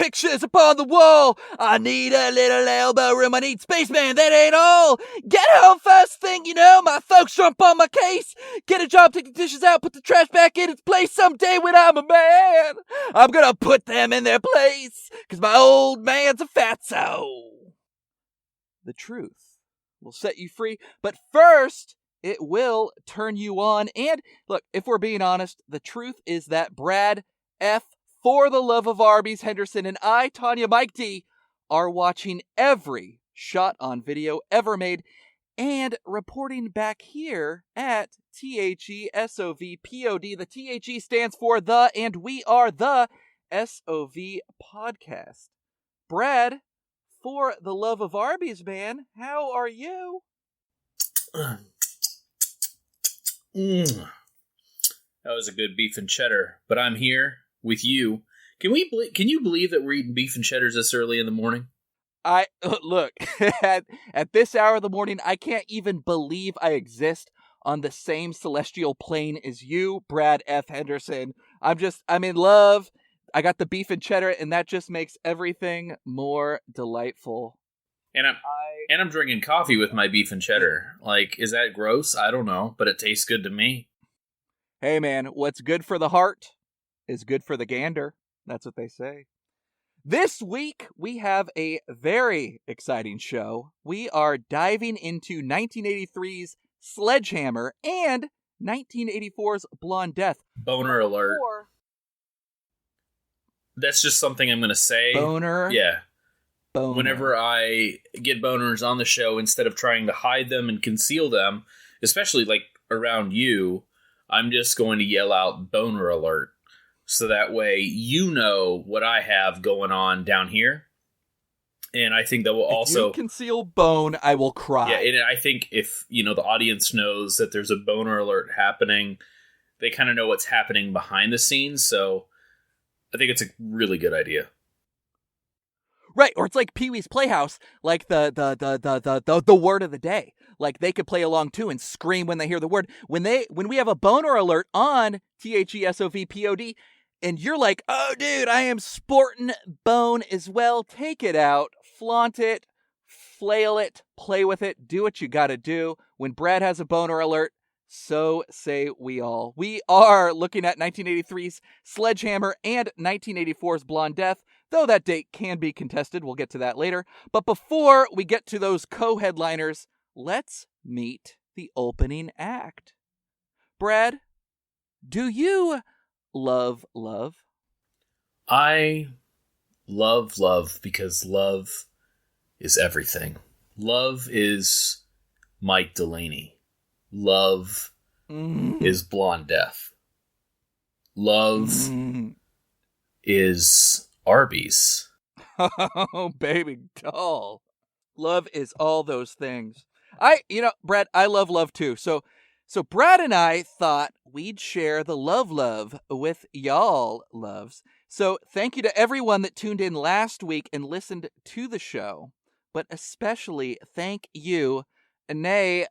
pictures upon the wall. I need a little elbow room. I need spaceman. That ain't all. Get home first thing you know. My folks jump on my case. Get a job, take the dishes out, put the trash back in its place. Someday when I'm a man, I'm gonna put them in their place. Cause my old man's a fatso. The truth will set you free. But first, it will turn you on. And look, if we're being honest, the truth is that Brad F. For the Love of Arby's, Henderson, and I, Tanya Mike D, are watching every shot on video ever made and reporting back here at SOVPOD. The THE stands for the, and we are the SOV Podcast. Brad, for the love of Arby's, man, how are you? That was a good beef and cheddar, but I'm here with you. Can you believe that we're eating beef and cheddars this early in the morning? Look, at this hour of the morning, I can't even believe I exist on the same celestial plane as you, Brad F. Henderson. I'm in love. I got the beef and cheddar, and that just makes everything more delightful. And I'm drinking coffee with my beef and cheddar. Like, is that gross? I don't know, but it tastes good to me. Hey man, what's good for the heart is good for the gander. That's what they say. This week, we have a very exciting show. We are diving into 1983's Sledgehammer and 1984's Blonde Death. Boner alert. That's just something I'm going to say. Boner? Yeah. Boner. Whenever I get boners on the show, instead of trying to hide them and conceal them, especially like around you, I'm just going to yell out boner alert. So that way you know what I have going on down here. And I think that will also... If you conceal bone, I will cry. Yeah, and I think if, the audience knows that there's a boner alert happening, they kind of know what's happening behind the scenes. So I think it's a really good idea. Right, or it's like Pee-wee's Playhouse, like the word of the day. Like they could play along too and scream when they hear the word. When we have a boner alert on THESOVPOD, and you're like, oh dude, I am sporting bone as well. Take it out, flaunt it, flail it, play with it, do what you gotta do. When Brad has a boner alert, so say we all. We are looking at 1983's Sledgehammer and 1984's Blonde Death, though that date can be contested. We'll get to that later. But before we get to those co-headliners, let's meet the opening act. Brad, do you love love? I love love because love is everything. Love is Mike Delaney. Love is Blonde Death. Love is Arby's. Oh, baby doll. Love is all those things. Brad, I love love too. So Brad and I thought we'd share the love with y'all loves. So thank you to everyone that tuned in last week and listened to the show. But especially thank you, nay,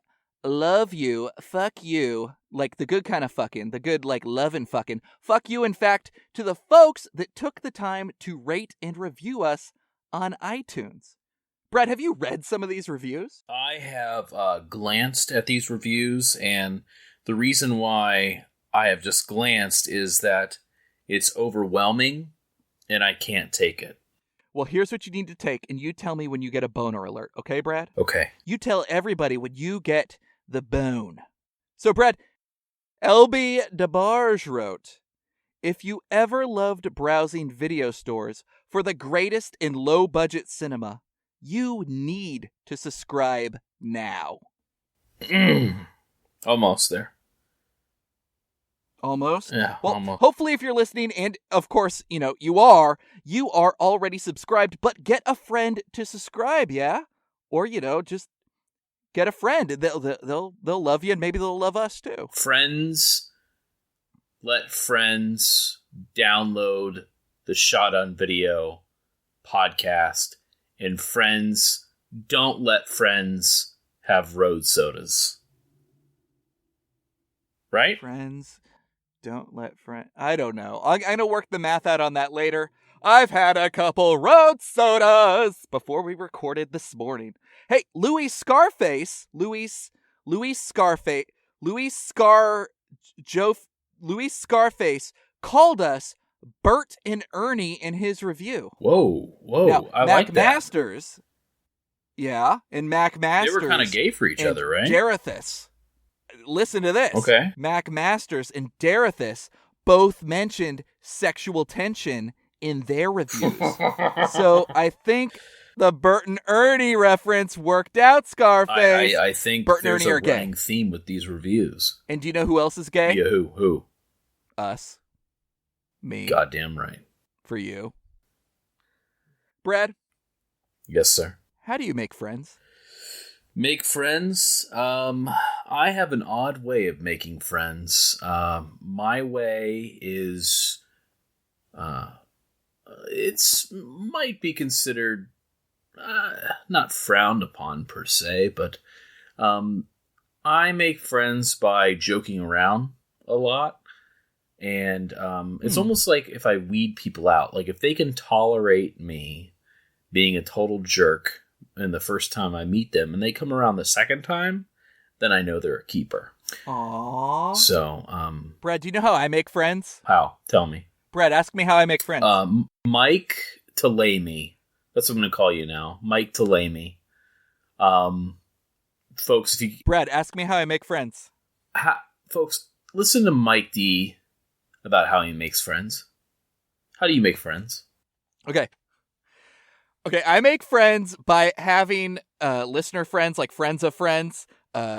love you, fuck you, like the good kind of fucking, the good like lovin' fucking. Fuck you, in fact, to the folks that took the time to rate and review us on iTunes. Brad, have you read some of these reviews? I have glanced at these reviews, and the reason why I have just glanced is that it's overwhelming, and I can't take it. Well, here's what you need to take, and you tell me when you get a boner alert, okay, Brad? Okay. You tell everybody when you get the bone. So, Brad, LB DeBarge wrote, if you ever loved browsing video stores for the greatest in low-budget cinema, you need to subscribe now. Almost there. Almost? Yeah, well, almost. Hopefully if you're listening, and of course, you are already subscribed, but get a friend to subscribe, yeah? Or, just get a friend. They'll love you, and maybe they'll love us too. Friends, let friends download the Shot on Video podcast, and friends, don't let friends have road sodas. Right? Friends, don't let friends... I don't know. I'm going to work the math out on that later. I've had a couple road sodas before we recorded this morning. Hey, Louis Scarface called us Bert and Ernie in his review. Whoa, Now, I Mac like that. Masters, and Mac Masters. They were kind of gay for each other, right? Darethus. Listen to this. Okay. Mac Masters and Darethus both mentioned sexual tension in their reviews. So I think the Bert and Ernie reference worked out, Scarface. I think Bert and there's Ernie a are gay. running theme with these reviews. And do you know who else is gay? Yeah, who? Us. Me. Goddamn right. For you. Brad, Yes, sir. how do you make friends? Make friends? I have an odd way of making friends. My way is, it's might be considered not frowned upon per se, but I make friends by joking around a lot. And it's almost like if I weed people out, like if they can tolerate me being a total jerk in the first time I meet them, and they come around the second time, then I know they're a keeper. Aww. So, Brad, do you know how I make friends? how? Tell me. Brad, ask me how I make friends. Mike Delaney. That's what I'm going to call you now. Mike Delaney. Folks, if you... Brad, ask me how I make friends. Folks, listen to Mike D about how he makes friends. How do you make friends? Okay, I make friends by having listener friends, like friends of friends,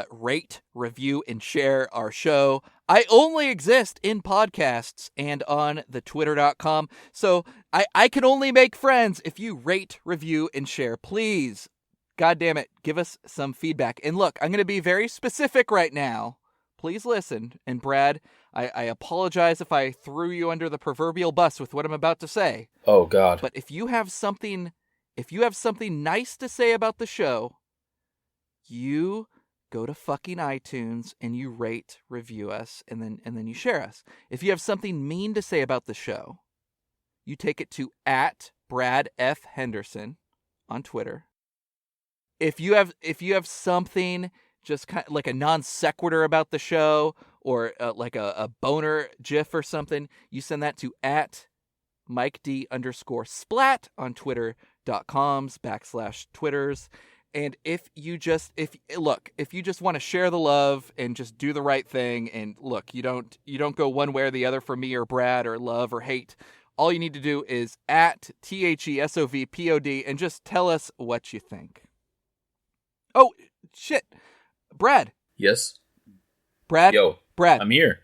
rate, review, and share our show. I only exist in podcasts and on the twitter.com, so I can only make friends if you rate, review, and share. Please, God damn it, give us some feedback. And look, I'm going to be very specific right now. Please listen. And Brad, I apologize if I threw you under the proverbial bus with what I'm about to say. Oh, God. But if you have something nice to say about the show, you go to fucking iTunes and you rate, review us, and then you share us. If you have something mean to say about the show, you take it to @BradFHenderson on Twitter. If you have something just kind of like a non sequitur about the show, or like a boner gif or something, you send that to @MikeD_Splat on Twitter.com/Twitters. And if you just want to share the love and just do the right thing, and look, you don't go one way or the other for me or Brad or love or hate. All you need to do is @THESOVPOD and just tell us what you think. Oh shit, Brad. Yes? Brad. Yo. Brad. I'm here.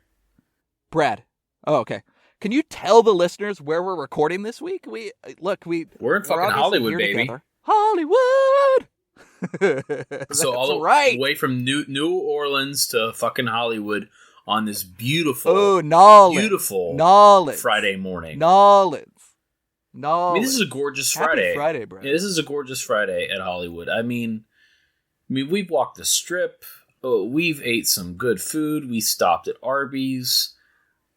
Brad. Oh, okay. Can you tell the listeners where we're recording this week? We're in fucking Hollywood, baby. Together. Hollywood. So all the way from New Orleans to fucking Hollywood on this beautiful, Knowledge. Friday morning. Knowledge. I mean, this is a gorgeous Friday. Happy Friday, bro. Yeah, this is a gorgeous Friday at Hollywood. I mean, we've walked the strip. We've ate some good food. We stopped at Arby's.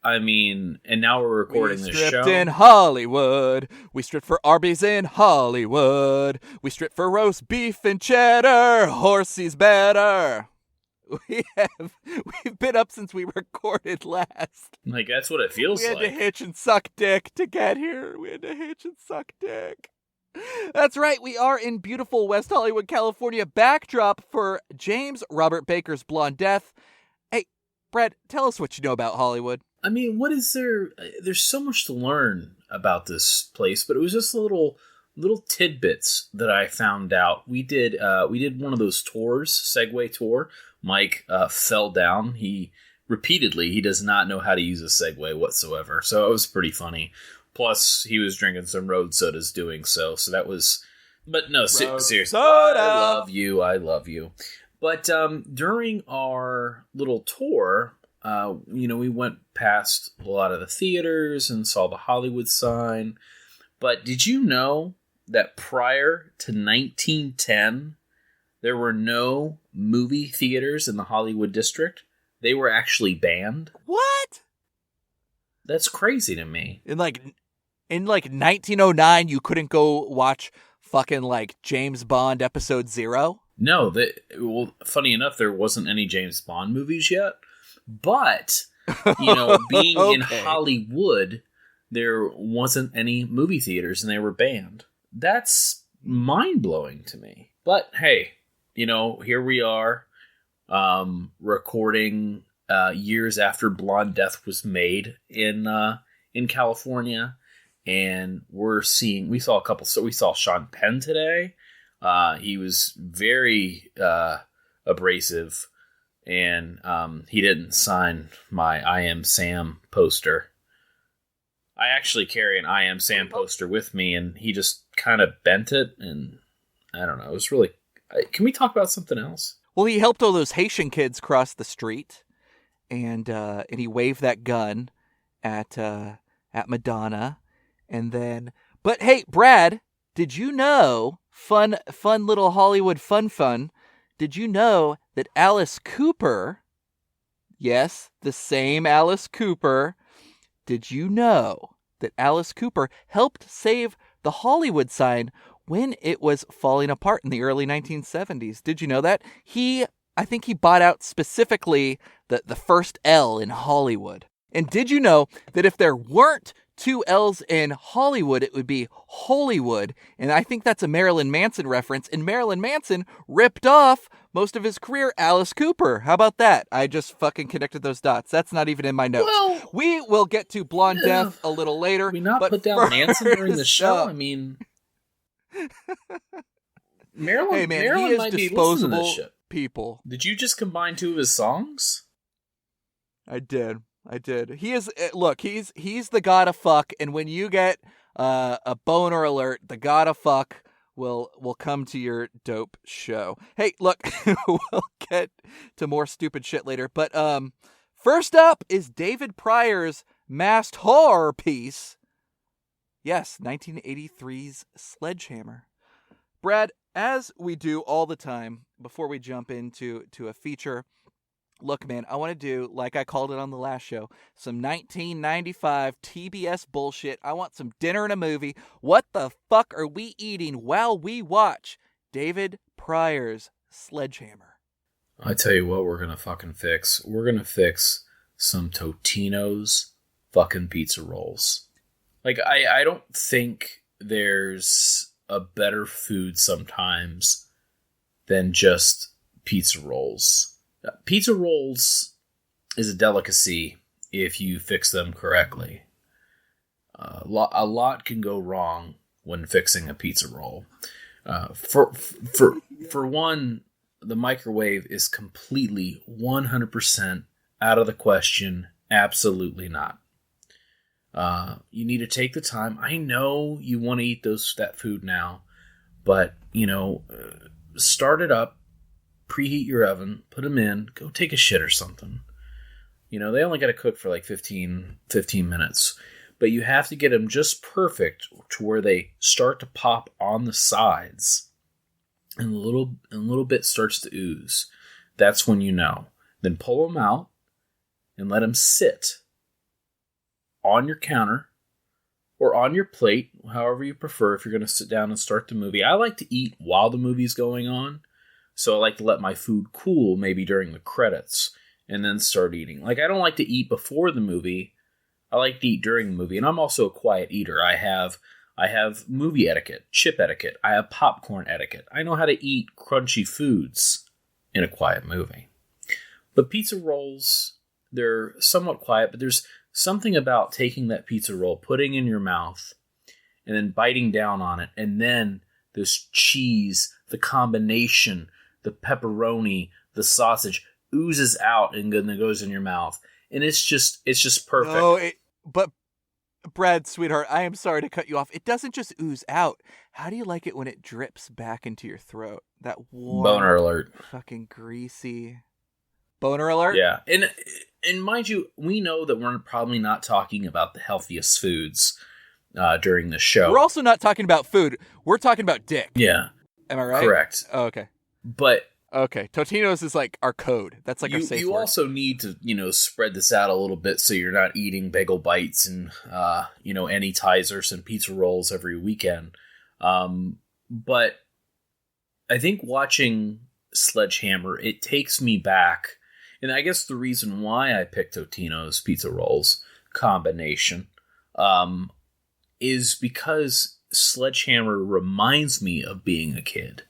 I mean, and now we're recording this show. We stripped in Hollywood. We stripped for Arby's in Hollywood. We stripped for roast beef and cheddar. Horsey's better. We've been up since we recorded last. Like, that's what it feels like. We had to hitch and suck dick to get here. That's right, we are in beautiful West Hollywood, California. Backdrop for James Robert Baker's Blonde Death. Hey, Brad, tell us what you know about Hollywood. I mean, what is there? There's so much to learn about this place, but it was just little tidbits that I found out. We did one of those tours, Segway tour. Mike fell down. He does not know how to use a Segway whatsoever, so it was pretty funny. Plus, he was drinking some road sodas doing so that was... But no, seriously, soda. I love you. But during our little tour, we went past a lot of the theaters and saw the Hollywood sign. But did you know that prior to 1910, there were no movie theaters in the Hollywood district? They were actually banned. What? That's crazy to me. In In like 1909, you couldn't go watch fucking like James Bond Episode 0? No, funny enough, there wasn't any James Bond movies yet. But, being in Hollywood, there wasn't any movie theaters and they were banned. That's mind-blowing to me. But hey, here we are, recording years after Blonde Death was made in California, and we saw a couple. So we saw Sean Penn today. He was very abrasive, and he didn't sign my I Am Sam poster. I actually carry an I Am Sam poster with me, and he just kind of bent it, and I don't know. It was really... Can we talk about something else? Well, he helped all those Haitian kids cross the street, and he waved that gun at Madonna, and then... But hey, Brad, did you know... Fun little Hollywood fun. Did you know that Alice Cooper, yes, the same Alice Cooper, did you know that Alice Cooper helped save the Hollywood sign when it was falling apart in the early 1970s? Did you know that? I think he bought out specifically the first L in Hollywood. And did you know that if there weren't two L's in Hollywood, it would be Holywood? And I think that's a Marilyn Manson reference. And Marilyn Manson ripped off most of his career Alice Cooper. How about that? I just fucking connected those dots. That's not even in my notes. Well, we will get to Blonde Death a little later. We not put down Manson during the show? I mean... Marilyn, hey man, Marilyn he is might disposable be listening to this shit. People. Did you just combine two of his songs? I did. He is, look, he's the god of fuck, and when you get a boner alert, the god of fuck will come to your dope show. Hey, look, we'll get to more stupid shit later, but first up is David Pryor's masked horror piece. Yes, 1983's Sledgehammer. Brad, as we do all the time before we jump into a feature, look, man, I want to do, like I called it on the last show, some 1995 TBS bullshit. I want some dinner and a movie. What the fuck are we eating while we watch David Pryor's Sledgehammer? I tell you what we're going to fucking fix. We're going to fix some Totino's fucking pizza rolls. Like, I don't think there's a better food sometimes than just pizza rolls. Pizza rolls is a delicacy if you fix them correctly. A lot can go wrong when fixing a pizza roll. For one, the microwave is completely 100% out of the question. Absolutely not. You need to take the time. I know you want to eat that food now, but start it up. Preheat your oven, put them in, go take a shit or something. They only got to cook for like 15 minutes. But you have to get them just perfect to where they start to pop on the sides. And a little bit starts to ooze. That's when you know. Then pull them out and let them sit on your counter or on your plate, however you prefer if you're going to sit down and start the movie. I like to eat while the movie's going on. So I like to let my food cool maybe during the credits and then start eating. Like, I don't like to eat before the movie. I like to eat during the movie. And I'm also a quiet eater. I have movie etiquette, chip etiquette. I have popcorn etiquette. I know how to eat crunchy foods in a quiet movie. But pizza rolls, they're somewhat quiet, but there's something about taking that pizza roll, putting it in your mouth, and then biting down on it, and then this cheese, the combination, the pepperoni, the sausage oozes out and then goes in your mouth. And it's just perfect. No, but Brad, sweetheart, I am sorry to cut you off. It doesn't just ooze out. How do you like it when it drips back into your throat? That warm, boner alert, fucking greasy boner alert. Yeah, and mind you, we know that we're probably not talking about the healthiest foods during the show. We're also not talking about food. We're talking about dick. Yeah. Am I right? Correct. Oh, okay. But Okay, Totino's is like our code. That's like our safe You word. also need to, spread this out a little bit so you're not eating bagel bites and, anytizers and pizza rolls every weekend. But I think watching Sledgehammer, it takes me back. And I guess the reason why I picked Totino's pizza rolls combination is because Sledgehammer reminds me of being a kid.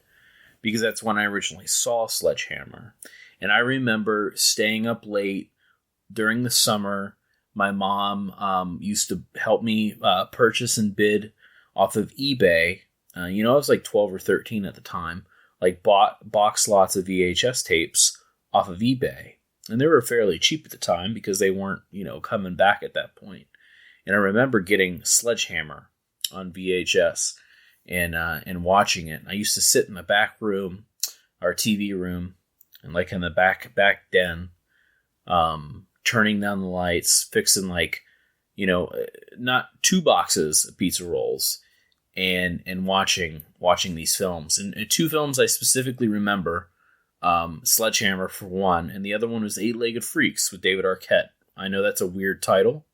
Because that's when I originally saw Sledgehammer. And I remember staying up late during the summer. My mom used to help me purchase and bid off of eBay. I was like 12 or 13 at the time. Like bought box lots of VHS tapes off of eBay. And they were fairly cheap at the time because they weren't, coming back at that point. And I remember getting Sledgehammer on VHS. And watching it. I used to sit in the back room, our TV room, and like in the back den, turning down the lights, fixing not 2 boxes of pizza rolls, and watching these films. And 2 films I specifically remember, Sledgehammer for one, and the other one was 8-Legged Freaks with David Arquette. I know that's a weird title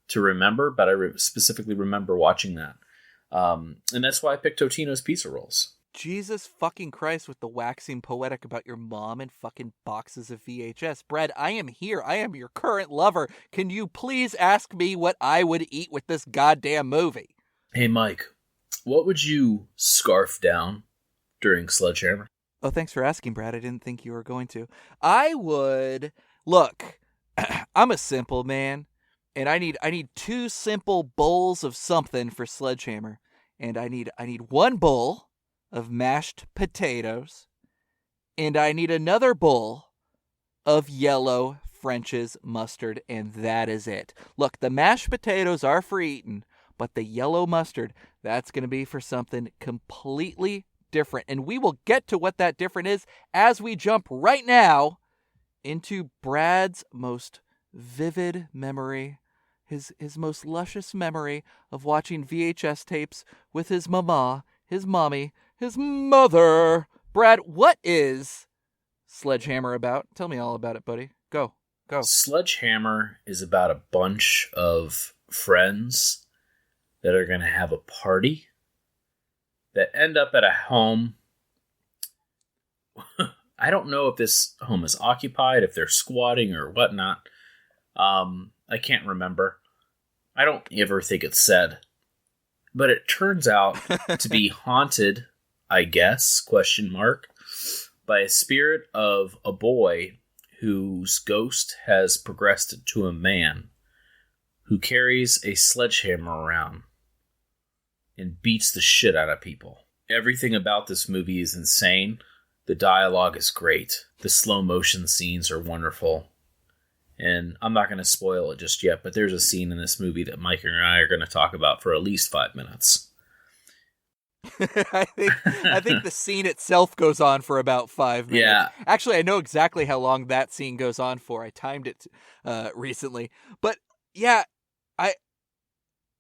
to remember, but I specifically remember watching that. And that's why I picked Totino's pizza rolls. Jesus fucking Christ with the waxing poetic about your mom and fucking boxes of VHS. Brad, I am here. I am your current lover. Can you please ask me what I would eat with this goddamn movie? Hey, Mike, what would you scarf down during Sledgehammer? Oh, thanks for asking, Brad. I didn't think you were going to. I would... Look, I'm a simple man. And I need 2 simple bowls of something for Sledgehammer. And I need 1 bowl of mashed potatoes. And I need another bowl of yellow French's mustard. And that is it. Look, the mashed potatoes are for eating. But the yellow mustard, that's going to be for something completely different. And we will get to what that different is as we jump right now into Brad's most vivid memory. His most luscious memory of watching VHS tapes with his mama, his mommy, his mother. Brad, what is Sledgehammer about? Tell me all about it, buddy. Go. Sledgehammer is about a bunch of friends that are going to have a party that end up at a home. I don't know if this home is occupied, if they're squatting or whatnot. I can't remember. I don't ever think it's said. But it turns out to be haunted, I guess, ? By a spirit of a boy whose ghost has progressed to a man who carries a sledgehammer around and beats the shit out of people. Everything about this movie is insane. The dialogue is great. The slow motion scenes are wonderful. And I'm not going to spoil it just yet, but there's a scene in this movie that Mike and I are going to talk about for at least 5 minutes. I think the scene itself goes on for about 5 minutes. Yeah. Actually, I know exactly how long that scene goes on for. I timed it recently. But yeah,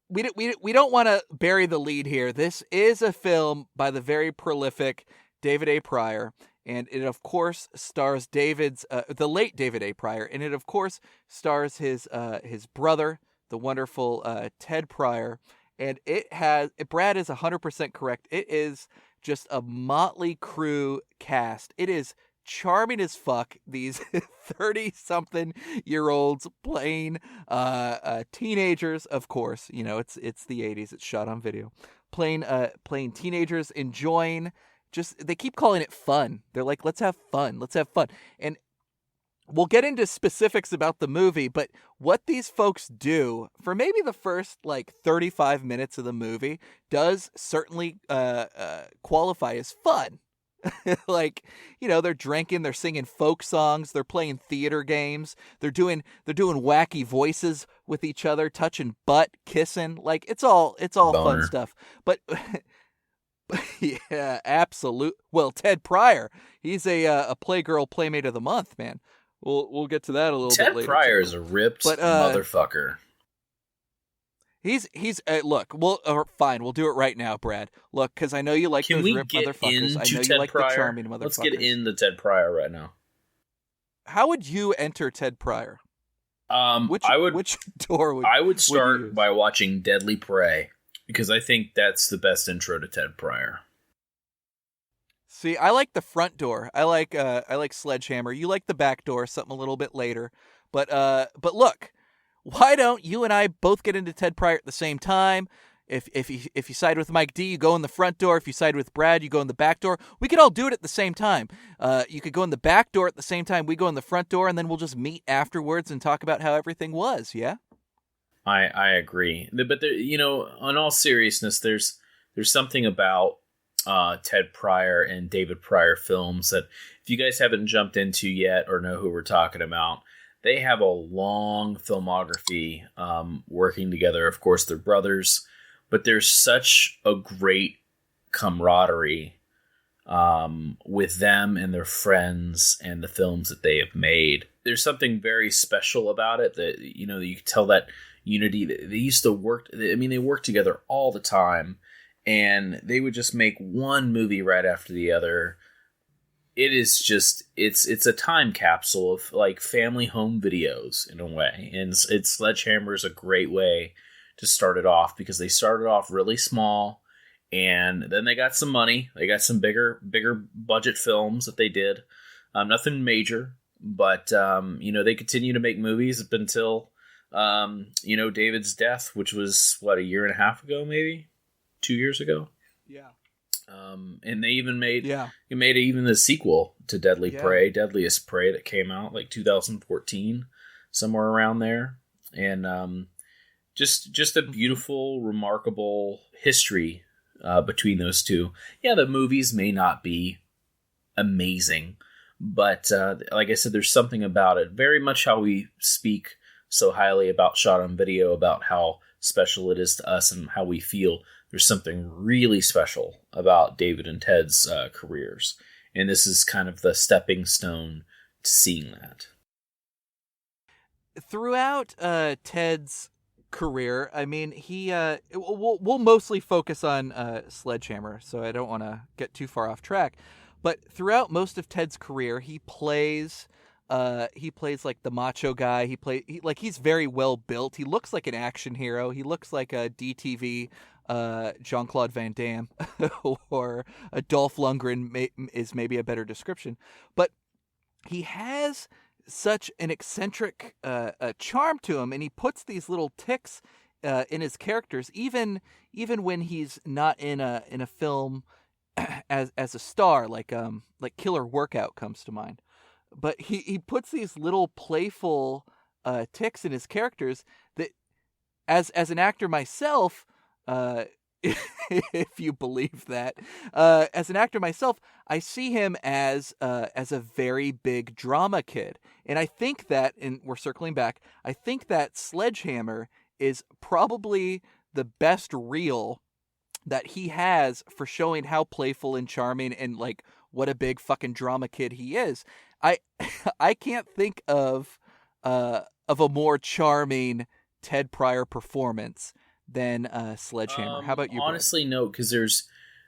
we don't want to bury the lead here. This is a film by the very prolific David A. Pryor. And it, of course, stars the late David A. Pryor. And it, of course, stars his brother, the wonderful Ted Pryor. And Brad is 100% correct. It is just a motley crew cast. It is charming as fuck. These 30-something-year-olds playing teenagers, of course. It's the 80s. It's shot on video. Playing teenagers, enjoying... they keep calling it fun. They're like, let's have fun. And we'll get into specifics about the movie, but what these folks do for maybe the first 35 minutes of the movie does certainly qualify as fun. They're drinking, they're singing folk songs, they're playing theater games, they're doing wacky voices with each other, touching butt, kissing. It's all fun stuff. But yeah, absolute. Well, Ted Pryor, he's a Playgirl Playmate of the Month, man. We'll get to that a little bit later. Ted Pryor is a ripped motherfucker. He's look. Fine. We'll do it right now, Brad. Look, because I know you like Can those we rip get motherfuckers. I into know Ted you like Pryor? the charming motherfuckers. Let's get into Ted Pryor right now. How would you enter Ted Pryor? Which door would I would start by watching Deadly Prey, because I think that's the best intro to Ted Pryor. See, I like the front door. I like Sledgehammer. You like the back door, something a little bit later. But look, why don't you and I both get into Ted Pryor at the same time? If you side with Mike D, you go in the front door. If you side with Brad, you go in the back door. We could all do it at the same time. You could go in the back door at the same time we go in the front door, and then we'll just meet afterwards and talk about how everything was. Yeah. I agree, but there, in all seriousness, there's something about Ted Pryor and David Pryor films that if you guys haven't jumped into yet or know who we're talking about, they have a long filmography working together. Of course, they're brothers, but there's such a great camaraderie with them and their friends and the films that they have made. There's something very special about it that, you can tell that unity. They used to work. They worked together all the time, and they would just make one movie right after the other. It is just, it's a time capsule of like family home videos in a way. And Sledgehammer is a great way to start it off, because they started off really small, and then they got some money. They got some bigger budget films that they did. Nothing major, but they continue to make movies up until David's death, which was a year and a half ago, maybe 2 years ago. Yeah. And they even made even the sequel to Deadly Prey, Deadliest Prey, that came out like 2014, somewhere around there. And just a beautiful, remarkable history between those two. Yeah, the movies may not be amazing, but like I said, there's something about it. Very much how we speak so highly about shot on video, about how special it is to us and how we feel. There's something really special about David and Ted's careers. And this is kind of the stepping stone to seeing that. Throughout Ted's career, we'll mostly focus on Sledgehammer, so I don't want to get too far off track. But throughout most of Ted's career, he plays like the macho guy. He's very well built. He looks like an action hero. He looks like a DTV Jean-Claude Van Damme or a Dolph Lundgren is maybe a better description. But he has such an eccentric charm to him, and he puts these little ticks in his characters, even when he's not in a film as a star, like Killer Workout comes to mind. But he puts these little playful ticks in his characters that, as an actor myself, if you believe that, as an actor myself, I see him as a very big drama kid. And I think that, and we're circling back, I think that Sledgehammer is probably the best reel that he has for showing how playful and charming and like what a big fucking drama kid he is. I can't think of a more charming Ted Pryor performance than Sledgehammer. How about you, Brad? Honestly, no, because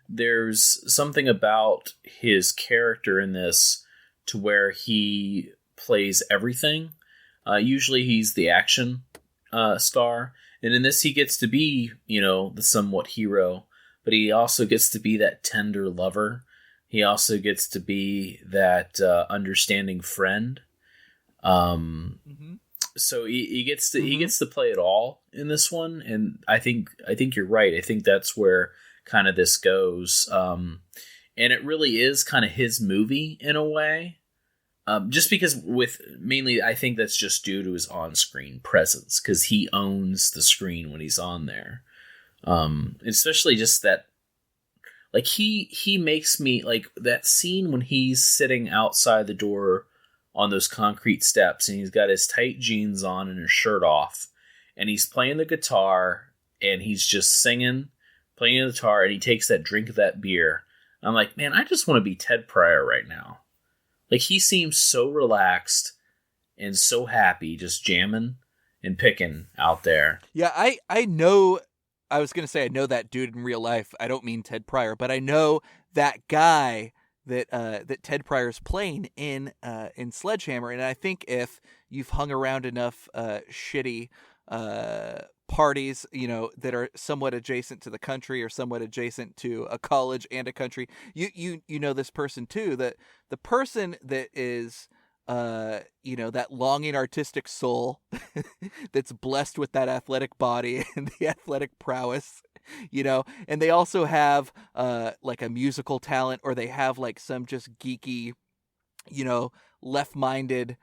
there's something about his character in this to where he plays everything. Usually he's the action star, and in this he gets to be, the somewhat hero, but he also gets to be that tender lover. He also gets to be that understanding friend. So he gets to play it all in this one, and I think you're right. I think that's where kind of this goes, and it really is kind of his movie in a way. Just because mainly I think that's just due to his on-screen presence, because he owns the screen when he's on there. Especially just that, like he makes me like that scene when he's sitting outside the door on those concrete steps, and he's got his tight jeans on and his shirt off, and he's playing the guitar, and he's just singing, playing the guitar, and he takes that drink of that beer. I'm like, man, I just want to be Ted Pryor right now. Like, he seems so relaxed and so happy, just jamming, and picking out there. Yeah, I know. I was gonna say I know that dude in real life. I don't mean Ted Pryor, but I know that guy that Ted Pryor's playing in Sledgehammer. And I think if you've hung around enough shitty parties, that are somewhat adjacent to the country or somewhat adjacent to a college and a country, you know this person too. That the person that is that longing artistic soul that's blessed with that athletic body and the athletic prowess, and they also have like a musical talent, or they have like some just geeky, left-minded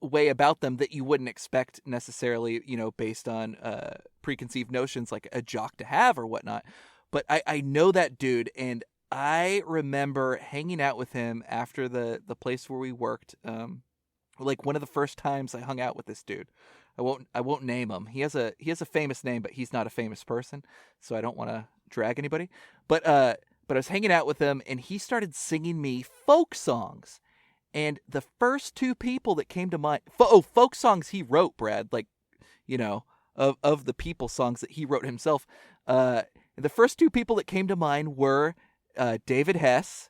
way about them that you wouldn't expect necessarily, based on preconceived notions like a jock to have or whatnot. But I know that dude, and I remember hanging out with him after the place where we worked. Like one of the first times I hung out with this dude. I won't name him. He has a famous name, but he's not a famous person, so I don't want to drag anybody. But I was hanging out with him, and he started singing me folk songs. And the first two people that came to mind, folk songs he wrote, Brad, like, of the people songs that he wrote himself. The first two people that came to mind were David Hess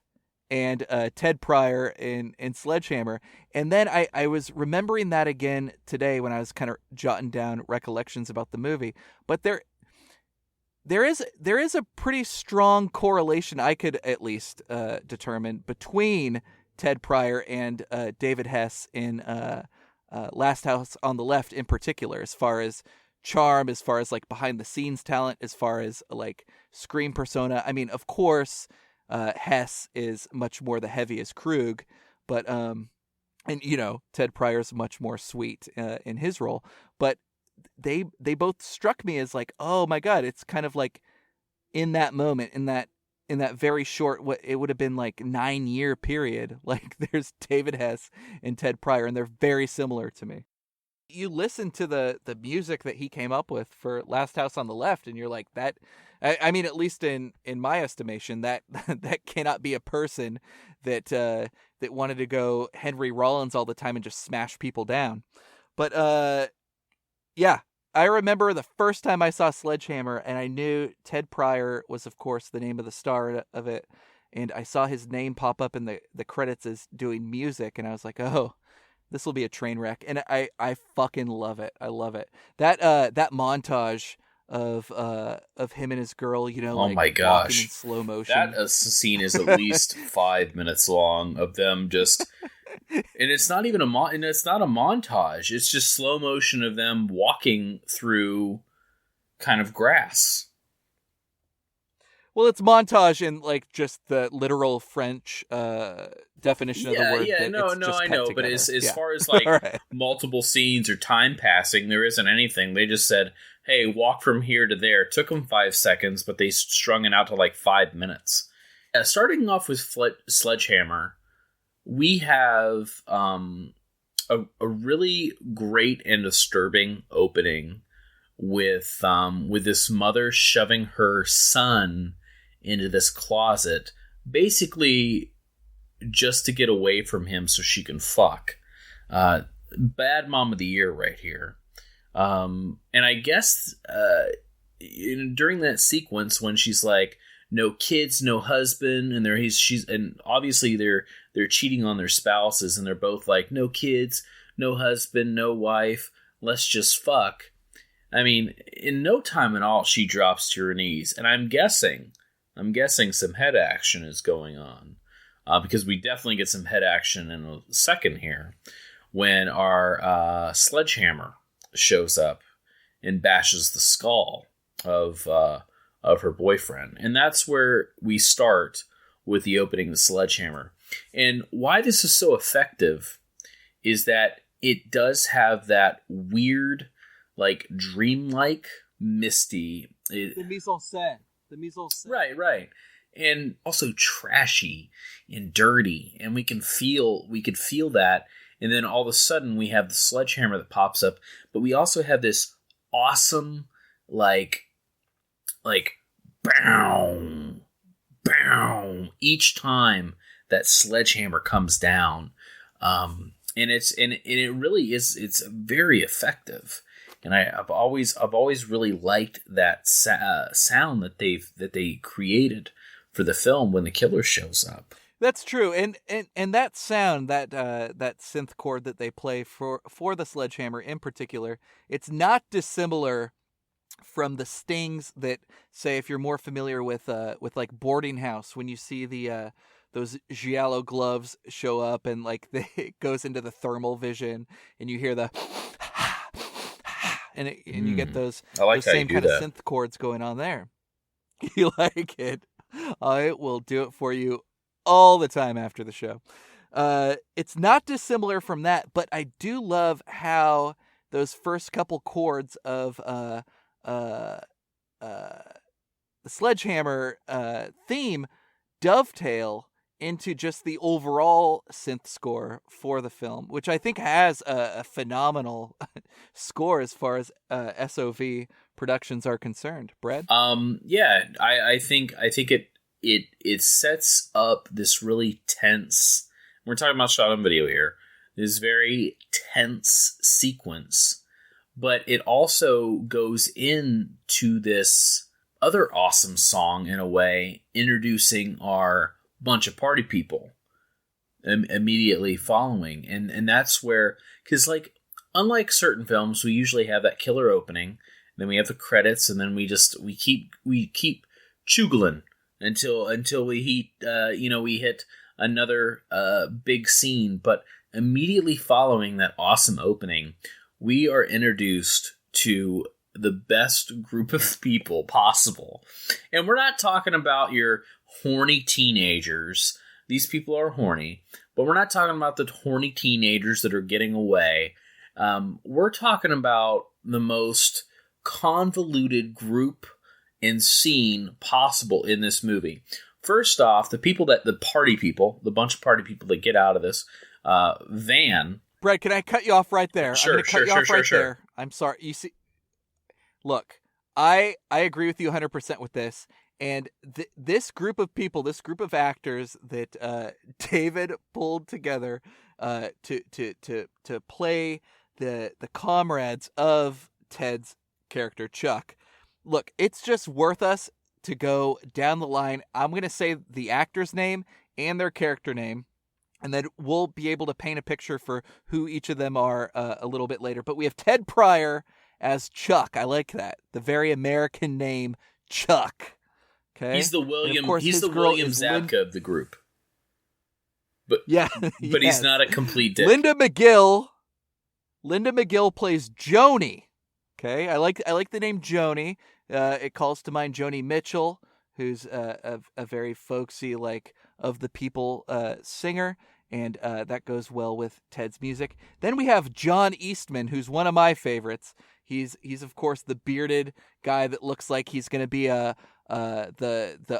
and Ted Pryor in Sledgehammer. And then I was remembering that again today when I was kind of jotting down recollections about the movie. But there is a pretty strong correlation, I could at least determine, between Ted Pryor and David Hess in Last House on the Left in particular, as far as charm, as far as like behind the scenes talent, as far as like screen persona. I mean, of course, Hess is much more the heavy as Krug, but Ted Pryor's much more sweet in his role. But they both struck me as like, oh my God, it's kind of like in that moment, in that very short, what it would have been like 9-year period, like there's David Hess and Ted Pryor, and they're very similar to me. You listen to the music that he came up with for Last House on the Left, and you're like, that, I mean, at least in my estimation, that cannot be a person that wanted to go Henry Rollins all the time and just smash people down. But yeah, I remember the first time I saw Sledgehammer, and I knew Ted Pryor was, of course, the name of the star of it, and I saw his name pop up in the credits as doing music, and I was like, oh, this will be a train wreck. And I fucking love it. I love it. That montage of him and his girl, oh like my gosh, walking in slow motion. That scene is at least 5 minutes long of them just, and it's not even it's not a montage. It's just slow motion of them walking through kind of grass. Well, it's montage in like just the literal French definition of the word. Yeah, no, I know. But as far as like right. multiple scenes or time passing, there isn't anything. They just said, hey, walk from here to there. It took them 5 seconds, but they strung it out to like 5 minutes. Starting off with Sledgehammer, we have a really great and disturbing opening with this mother shoving her son into this closet, basically just to get away from him so she can fuck. Bad mom of the year right here. And I guess during that sequence when she's like, no kids, no husband, and and obviously they're cheating on their spouses, and they're both like, no kids, no husband, no wife, let's just fuck. I mean, in no time at all, she drops to her knees, and I'm guessing some head action is going on, because we definitely get some head action in a second here when our Sledgehammer shows up and bashes the skull of her boyfriend, and that's where we start with the opening of the Sledgehammer. And why this is so effective is that it does have that weird, like dreamlike, misty. The mise en scène. Right. And also trashy and dirty, and we could feel that. And then all of a sudden we have the Sledgehammer that pops up, but we also have this awesome like bow each time that Sledgehammer comes down. and it really is. It's very effective, and I've always really liked that sound that they created for the film when the killer shows up. That's true, and that sound, that synth chord that they play for the Sledgehammer in particular, it's not dissimilar from the stings that, say, if you're more familiar with like Boarding House, when you see the those giallo gloves show up and like it goes into the thermal vision, and you hear the and you get those same kind of synth chords going on there. You like it? I will do it for you all the time after the show. It's not dissimilar from that, but I do love how those first couple chords of the Sledgehammer theme dovetail into just the overall synth score for the film, which I think has a phenomenal score as far as SOV productions are concerned. Brad? Yeah, I think it sets up this really tense. We're talking about shot on video here. This very tense sequence, but it also goes into this other awesome song in a way, introducing our bunch of party people immediately following, and that's where, because like unlike certain films, we usually have that killer opening, then we have the credits, and then we keep chugling until we hit another big scene. But immediately following that awesome opening, we are introduced to the best group of people possible. And we're not talking about your horny teenagers. These people are horny, but we're not talking about the horny teenagers that are getting away. We're talking about the most convoluted group and scene possible in this movie. First off, the party people, the bunch of party people that get out of this van. Brett, can I cut you off right there? Sure, there. I'm sorry. You see, look, I agree with you 100% with this. And this group of people, this group of actors that David pulled together to play the comrades of Ted's character, Chuck. Look, it's just worth us to go down the line. I'm going to say the actor's name and their character name, and then we'll be able to paint a picture for who each of them are a little bit later. But we have Ted Pryor as Chuck. I like that. The very American name, Chuck. Okay? He's the William Zabka of the group. But yeah, but yes. He's not a complete dick. Linda McGill plays Joni. Okay, I like the name Joni. It calls to mind Joni Mitchell, who's a very folksy, like, of the people singer, and that goes well with Ted's music. Then we have John Eastman, who's one of my favorites. He's of course the bearded guy that looks like he's going to be the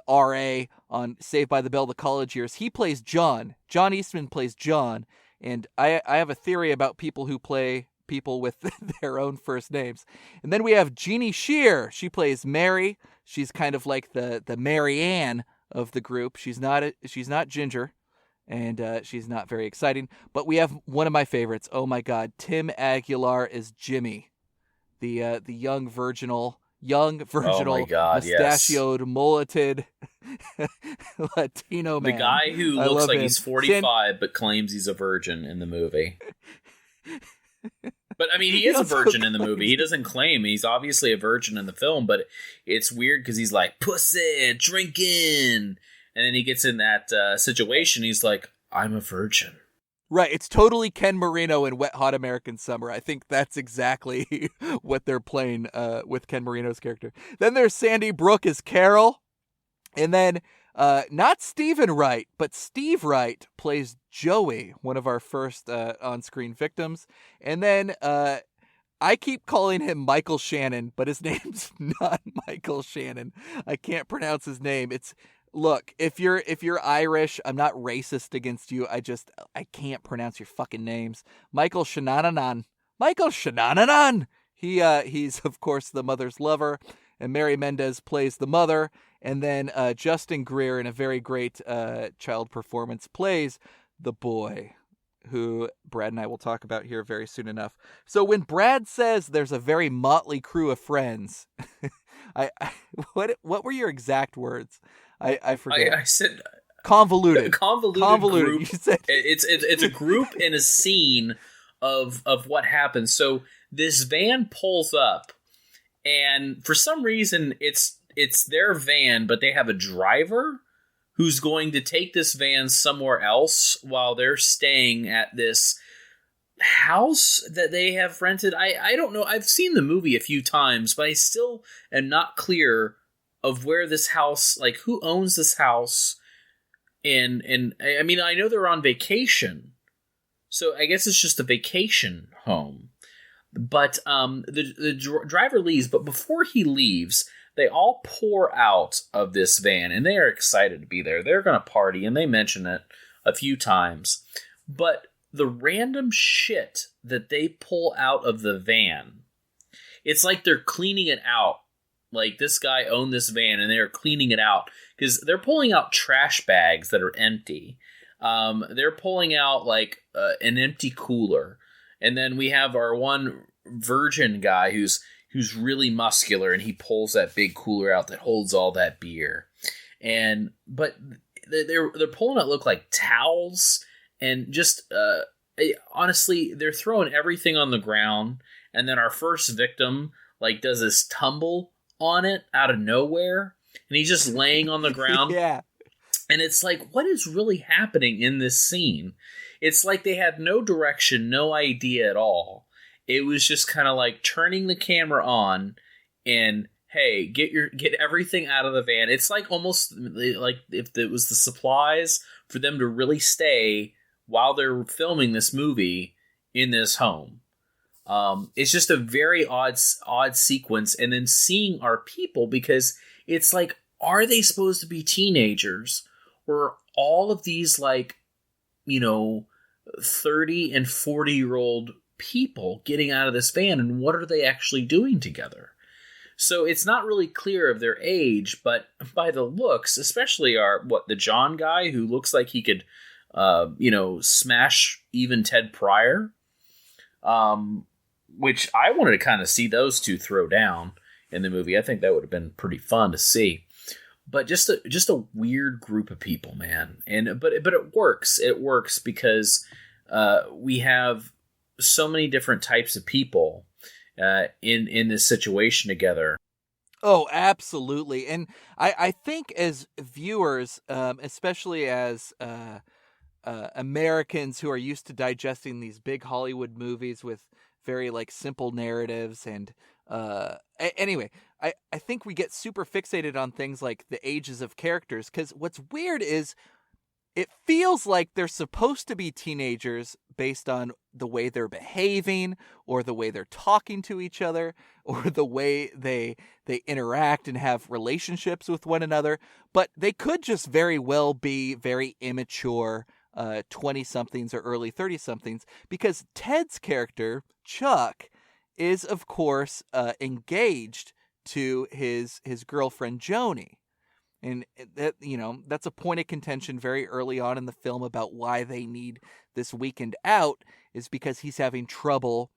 RA on Saved by the Bell, the college years. He plays John. John Eastman plays John, and I have a theory about people who play people with their own first names. And then we have Jeannie Shear. She plays Mary. She's kind of like the Mary Ann of the group. She's not ginger, and she's not very exciting. But we have one of my favorites. Oh my God, Tim Aguilar is Jimmy, the young virginal, oh my God, mustachioed, mulleted Latino man. The guy who looks like he's 45 but claims he's a virgin in the movie. But I mean, he is a virgin in the movie. He doesn't claim. He's obviously a virgin in the film, but it's weird because he's like, pussy, drinking. And then he gets in that situation. He's like, I'm a virgin. Right. It's totally Ken Marino in Wet Hot American Summer. I think that's exactly what they're playing with Ken Marino's character. Then there's Sandy Brooke as Carol. And then not Stephen Wright, but Steve Wright plays Joey, one of our first on-screen victims. And then I keep calling him Michael Shannon, but his name's not Michael Shannon. I can't pronounce his name. Look, if you're Irish, I'm not racist against you. I can't pronounce your fucking names. Michael Shanananan. He's of course the mother's lover, and Mary Mendez plays the mother. And then Justin Greer, in a very great child performance, plays the boy. who Brad and I will talk about here very soon enough. So when Brad says there's a very motley crew of friends, what were your exact words? I forget. I said convoluted. Convoluted group. You said it's a group in a scene of what happens. So this van pulls up, and for some reason it's their van, but they have a driver who's going to take this van somewhere else while they're staying at this house that they have rented. I don't know. I've seen the movie a few times, but I still am not clear of where this house, like who owns this house. And I mean, I know they're on vacation, so I guess it's just a vacation home. But the driver leaves, but before he leaves, they all pour out of this van, and they are excited to be there. They're going to party, and they mention it a few times. But the random shit that they pull out of the van, it's like they're cleaning it out. Like, this guy owned this van, and they're cleaning it out. Because they're pulling out trash bags that are empty. They're pulling out, like, an empty cooler. And then we have our one virgin guy who's really muscular, and he pulls that big cooler out that holds all that beer. But they're pulling out look like towels, and just honestly, they're throwing everything on the ground. And then our first victim like does this tumble on it out of nowhere, and he's just laying on the ground. Yeah. And it's like, what is really happening in this scene? It's like they had no direction, no idea at all. It was just kind of like turning the camera on and, hey, get everything out of the van. It's like almost like if it was the supplies for them to really stay while they're filming this movie in this home. It's just a very odd sequence. And then seeing our people, because it's like, are they supposed to be teenagers? Or all of these, like, 30 and 40-year-old people getting out of this van, and what are they actually doing together? So it's not really clear of their age, but by the looks, especially the John guy who looks like he could, smash even Ted Pryor, which I wanted to kind of see those two throw down in the movie. I think that would have been pretty fun to see. But just a weird group of people, man. But it works. It works because we have so many different types of people in this situation together. Oh, absolutely. And I think as viewers, especially as Americans who are used to digesting these big Hollywood movies with very like simple narratives and anyway, I think we get super fixated on things like the ages of characters, because what's weird is it feels like they're supposed to be teenagers based on the way they're behaving or the way they're talking to each other or the way they interact and have relationships with one another, but they could just very well be very immature 20-somethings or early 30-somethings, because Ted's character, Chuck, is, of course, engaged to his girlfriend, Joni. And that, that's a point of contention very early on in the film about why they need this weekend out, is because he's having trouble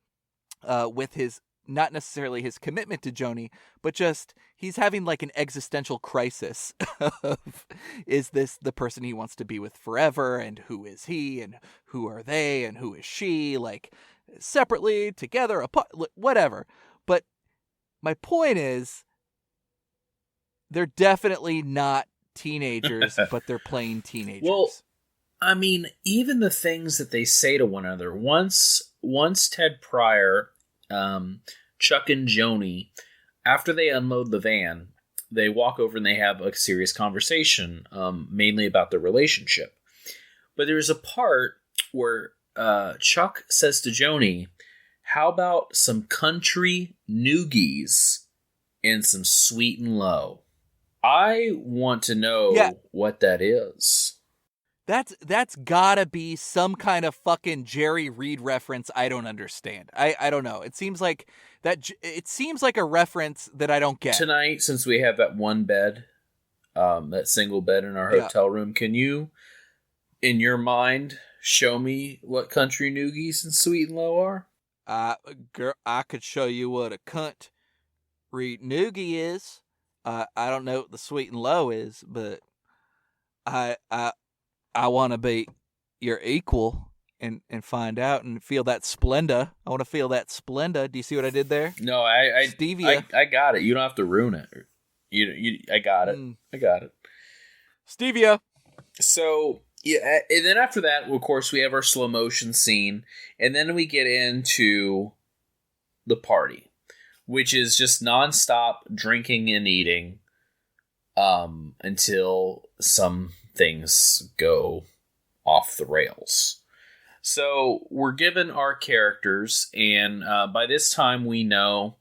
with his, not necessarily his commitment to Joni, but just he's having like an existential crisis of, is this the person he wants to be with forever? And who is he? And who are they? And who is she? Like, separately, together, apart, whatever. But my point is, they're definitely not teenagers, but they're playing teenagers. Well, I mean, even the things that they say to one another. Once Ted Pryor, Chuck and Joni, after they unload the van, they walk over and they have a serious conversation, mainly about their relationship. But there's a part where Chuck says to Joni, how about some country noogies and some sweet and low? I want to know what that is. That's gotta be some kind of fucking Jerry Reed reference I don't understand. I don't know. It seems like a reference that I don't get. Tonight, since we have that one bed, that single bed in our hotel room, can you, in your mind, Show me what country noogies and sweet and low are. Girl, I could show you what a cunt noogie is. I don't know what the sweet and low is, but I want to be your equal and find out and feel that Splenda. I want to feel that Splenda. Do you see what I did there? No, I Stevia. I got it. You don't have to ruin it. I got it. I got it. Stevia. So, yeah, and then after that, of course, we have our slow motion scene, and then we get into the party, which is just nonstop drinking and eating until some things go off the rails. So we're given our characters, and by this time we know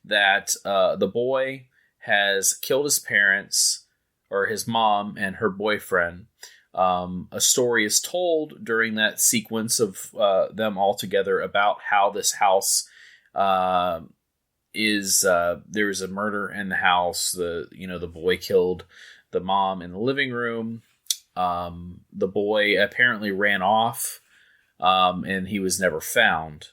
that the boy has killed his parents, or his mom and her boyfriend. A story is told during that sequence of them all together about how this house is. There was a murder in the house. The boy killed the mom in the living room. The boy apparently ran off, and he was never found.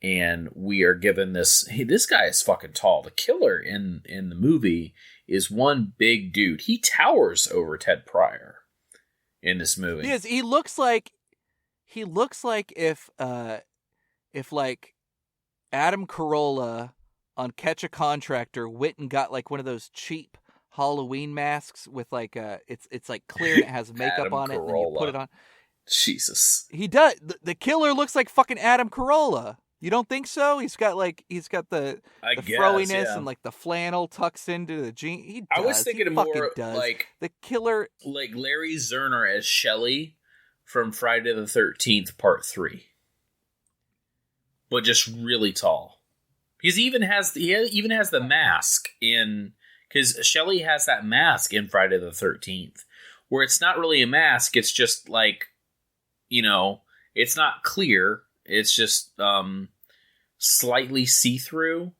And we are given this. Hey, this guy is fucking tall. The killer in the movie is one big dude. He towers over Ted Pryor in this movie. He is. He looks like if like Adam Carolla on Catch a Contractor went and got like one of those cheap Halloween masks with like it's like clear and it has makeup on it, and you put it on. Jesus. He does. The killer looks like fucking Adam Carolla. You don't think so? He's got the throwiness and like the flannel tucks into the jean. He does. I was thinking more like the killer, like Larry Zerner as Shelley from Friday the 13th Part 3, but just really tall. He even has the mask in, because Shelley has that mask in Friday the 13th, where it's not really a mask. It's just like, it's not clear. It's just slightly see-through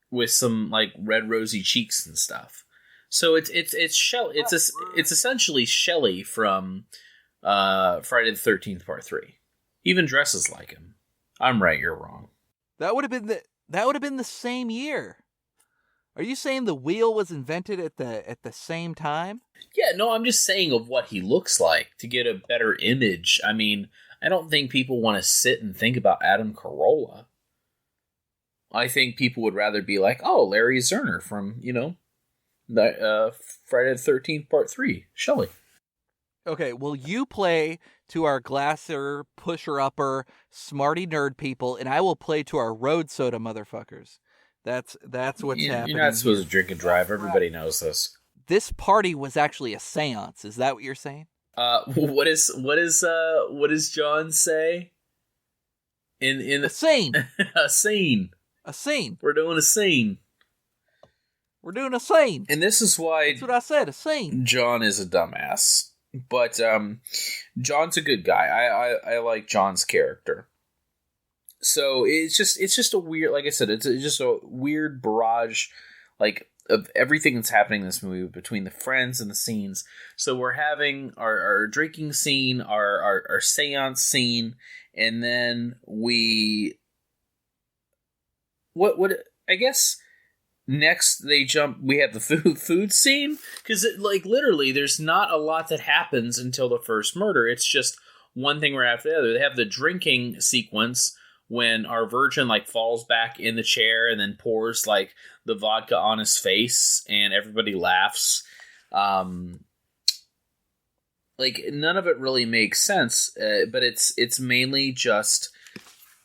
with some like red rosy cheeks and stuff. So it's Shelley. It's essentially Shelley from Friday the 13th Part 3. Even dresses like him. I'm right, you're wrong. That would have been the same year. Are you saying the wheel was invented at the same time? Yeah, no, I'm just saying of what he looks like to get a better image. I mean, I don't think people want to sit and think about Adam Carolla. I think people would rather be like, oh, Larry Zerner from, the Friday the 13th Part 3, Shelley. Okay, well, you play to our Glasser, Pusher-Upper, Smarty Nerd people, and I will play to our Road Soda motherfuckers. That's what's happening. You're not supposed to drink and drive. Everybody knows this. This party was actually a seance. Is that what you're saying? What does John say? In a scene. A scene. A scene. We're doing a scene. We're doing a scene. And this is why that's what I said, a scene. John is a dumbass. But John's a good guy. I like John's character. So it's just a weird, like I said, it's just a weird barrage, like, of everything that's happening in this movie between the friends and the scenes. So we're having our drinking scene, our seance scene, and then what I guess next we have the food scene, because like literally there's not a lot that happens until the first murder. It's just one thing right after the other. They have the drinking sequence when our virgin like falls back in the chair and then pours like the vodka on his face and everybody laughs. Like none of it really makes sense, but it's mainly just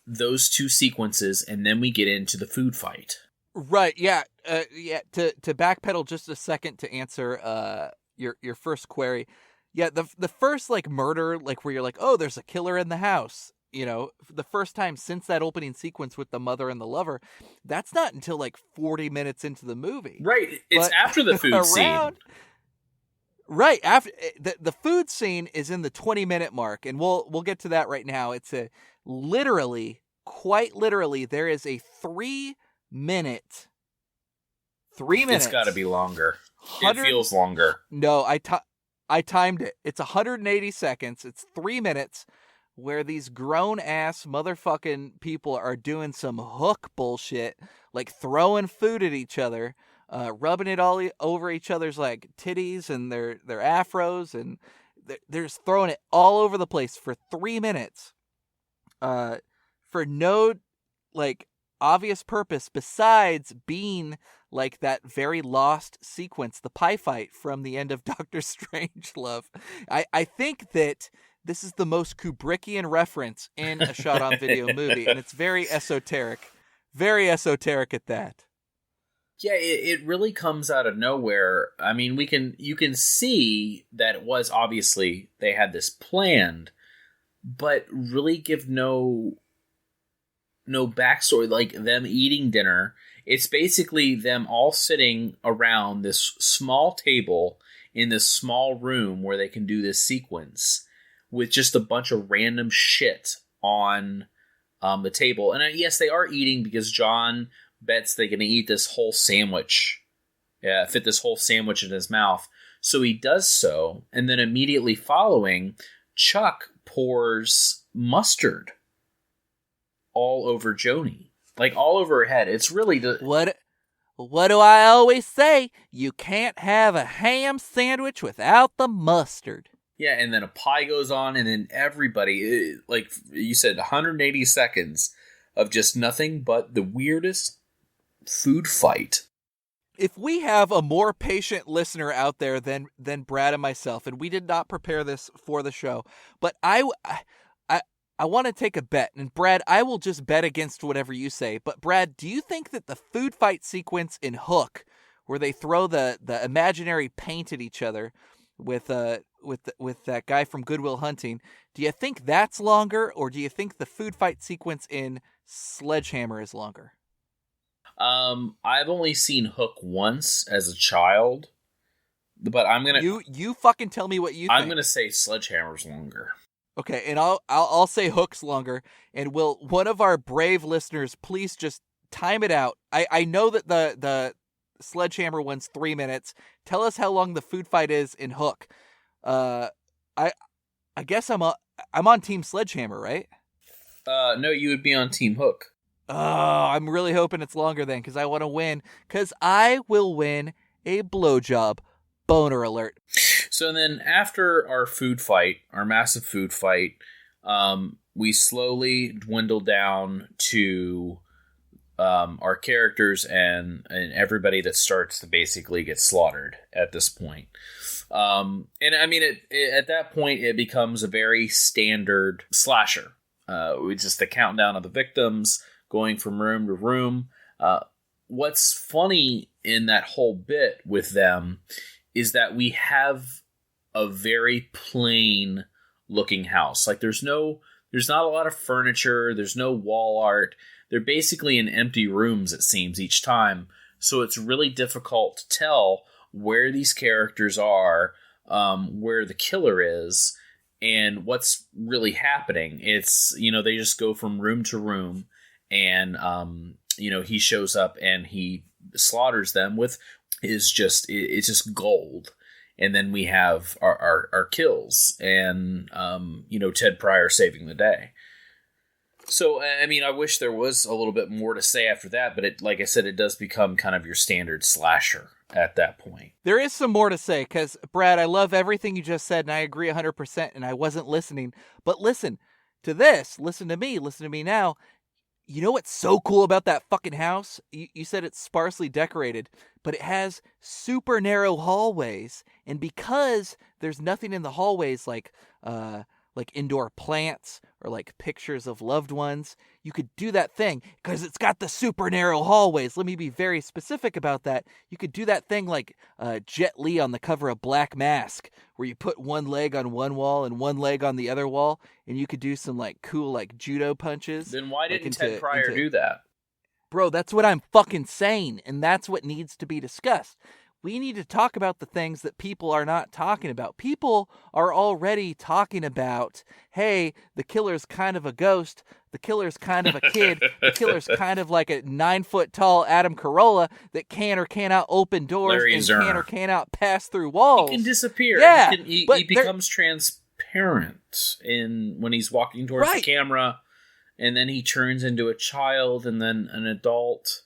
those two sequences, and then we get into the food fight. Right, yeah. To backpedal just a second to answer your first query. Yeah, the first like murder, like where you're like, oh, there's a killer in the house. The first time since that opening sequence with the mother and the lover, that's not until like 40 minutes into the movie. Right, it's after the food scene. Right, after the food scene is in the 20-minute mark, and we'll get to that right now. It's quite literally, there is a 3 minute. It's got to be longer. It feels longer. No, I timed it. It's 180 seconds. It's 3 minutes where these grown-ass motherfucking people are doing some hook bullshit, like throwing food at each other, rubbing it all over each other's like titties and their afros, and they're just throwing it all over the place for 3 minutes, for no like obvious purpose besides being like that very lost sequence, the pie fight from the end of Doctor Strangelove. I think that this is the most Kubrickian reference in a shot-on-video movie, and it's very esoteric at that. Yeah, it really comes out of nowhere. I mean, you can see that it was obviously they had this planned, but really give no backstory. Like them eating dinner, it's basically them all sitting around this small table in this small room where they can do this sequence with just a bunch of random shit on the table. And yes, they are eating because John bets they're going to eat this whole sandwich. Yeah, fit this whole sandwich in his mouth. So he does so, and then immediately following, Chuck pours mustard all over Joni. Like, all over her head. It's really... What do I always say? You can't have a ham sandwich without the mustard. Yeah, and then a pie goes on, and then everybody, like you said, 180 seconds of just nothing but the weirdest food fight. If we have a more patient listener out there than Brad and myself, and we did not prepare this for the show, but I want to take a bet, and Brad, I will just bet against whatever you say, but Brad, do you think that the food fight sequence in Hook, where they throw the imaginary paint at each other with that guy from Good Will Hunting, do you think that's longer, or do you think the food fight sequence in Sledgehammer is longer? I've only seen Hook once as a child, but I'm gonna you fucking tell me what you think. I'm gonna say Sledgehammer's longer. Okay, and I'll say Hook's longer. And will one of our brave listeners please just time it out? I know that the Sledgehammer one's 3 minutes. Tell us how long the food fight is in Hook. I guess I'm on Team Sledgehammer, right? No, you would be on Team Hook. Oh, I'm really hoping it's longer then, because I want to win. Because I will win a blowjob. Boner alert. So then after our food fight, our massive food fight, we slowly dwindle down to our characters and everybody that starts to basically get slaughtered at this point. And I mean, at that point, it becomes a very standard slasher. It's just the countdown of the victims going from room to room. What's funny in that whole bit with them is that we have a very plain looking house. Like there's not a lot of furniture. There's no wall art. They're basically in empty rooms, it seems, each time. So it's really difficult to tell where these characters are, where the killer is, and what's really happening. It's, they just go from room to room, and, he shows up and he slaughters them with it's just gold. And then we have our kills and, Ted Pryor saving the day. So, I mean, I wish there was a little bit more to say after that, but like I said, it does become kind of your standard slasher at that point. There is some more to say, because, Brad, I love everything you just said, and I agree 100%, and I wasn't listening. But listen to this. Listen to me now. You know what's so cool about that fucking house? You said it's sparsely decorated, but it has super narrow hallways, and because there's nothing in the hallways like indoor plants or like pictures of loved ones, you could do that thing because it's got the super narrow hallways. Let me be very specific about that. You could do that thing like Jet Li on the cover of Black Mask, where you put one leg on one wall and one leg on the other wall, and you could do some like cool like judo punches. Then why didn't Ted Pryor do that? Bro, that's what I'm fucking saying, and that's what needs to be discussed. we need to talk about the things that people are not talking about. People are already talking about, hey, the killer's kind of a ghost. The killer's kind of a kid. The killer's kind of like a 9-foot tall Adam Carolla that can or cannot open doors Larry and Zerner. can or cannot pass through walls. He can disappear. Yeah, He but becomes transparent when he's walking towards the camera, and then he turns into a child and then an adult,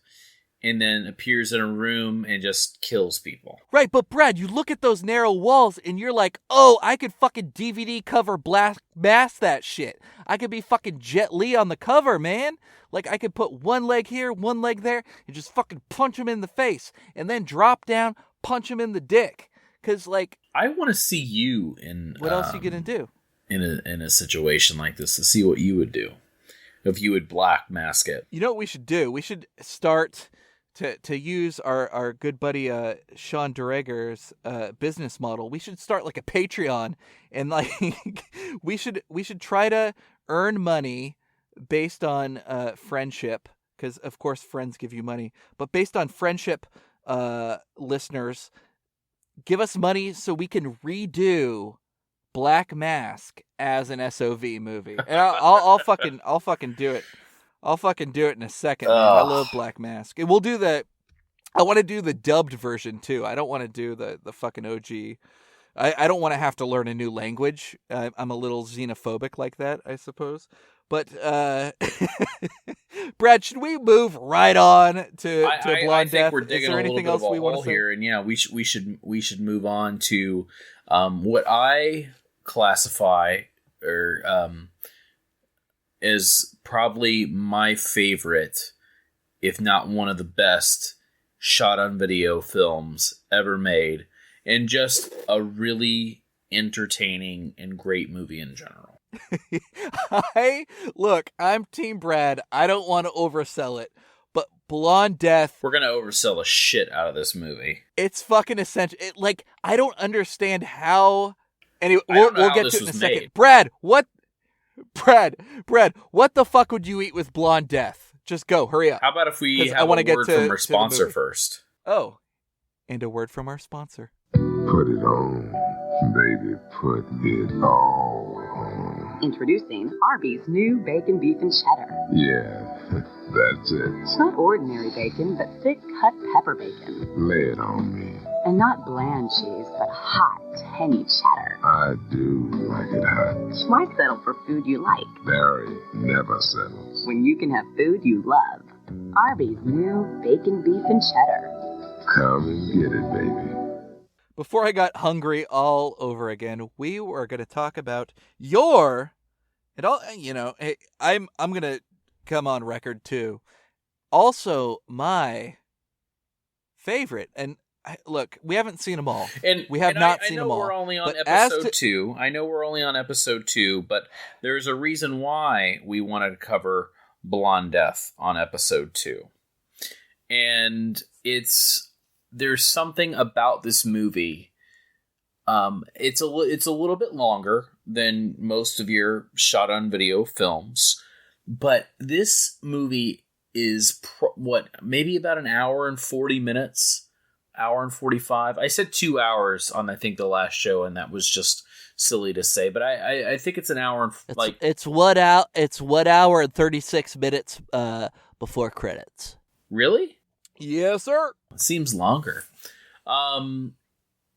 and then appears in a room and just kills people. Right, but Brad, you look at those narrow walls and you're like, oh, I could fucking DVD cover Black Mass that shit. I could be fucking Jet Li on the cover, man. Like, I could put one leg here, one leg there, and just fucking punch him in the face. And then drop down, punch him in the dick. Because, like... I want to see you in... What else are you going to do? In a situation like this, to see what you would do. If you would Black Mask it. You know what we should do? We should start... To use our good buddy Sean Dureger's business model, we should start like a Patreon, and like we should try to earn money based on friendship, because of course friends give you money, but based on friendship, listeners give us money so we can redo Black Mask as an SOV movie, and I'll fucking do it. I'll fucking do it in a second, man. I love Black Mask. And we'll do I want to do the dubbed version, too. I don't want to do the fucking OG. I don't want to have to learn a new language. I'm a little xenophobic like that, I suppose. But, Brad, should we move right on to Blonde Death? I think we're digging a little bit of a hole here. And yeah, we should move on to what I classify is probably my favorite, if not one of the best, shot on video films ever made, and just a really entertaining and great movie in general. I'm Team Brad. I don't want to oversell it, but Blonde Death... We're going to oversell the shit out of this movie. It's fucking essential. I don't understand how... Anyway, we'll get to it in a second. Made. Brad, what the fuck would you eat with Blonde Death? Just go, hurry up. How about if we have a word from our sponsor first? Oh, and a word from our sponsor. Put it on, baby, put it on. Introducing Arby's new bacon, beef, and cheddar. Yeah, that's it. It's not ordinary bacon, but thick cut pepper bacon. Lay it on me. And not bland cheese, but hot, tangy cheddar. I do like it hot. Why settle for food you like? Barry never settles. When you can have food you love. Arby's new bacon, beef, and cheddar. Come and get it, baby. Before I got hungry all over again, we were going to talk about your... And all, hey, I'm going to come on record, too. Also, my favorite... And look, we haven't seen them all. We have not seen them all. I know we're only on episode 2. I know we're only on episode 2, but there's a reason why we wanted to cover Blonde Death on episode 2. And there's something about this movie. It's a little bit longer than most of your shot on video films, but this movie is maybe about an hour and 40 minutes. Hour and 45. I said 2 hours on, I think, the last show, and that was just silly to say. But I think it's an hour and it's 1 hour and 36 minutes before credits. Really? Yes, sir. It seems longer.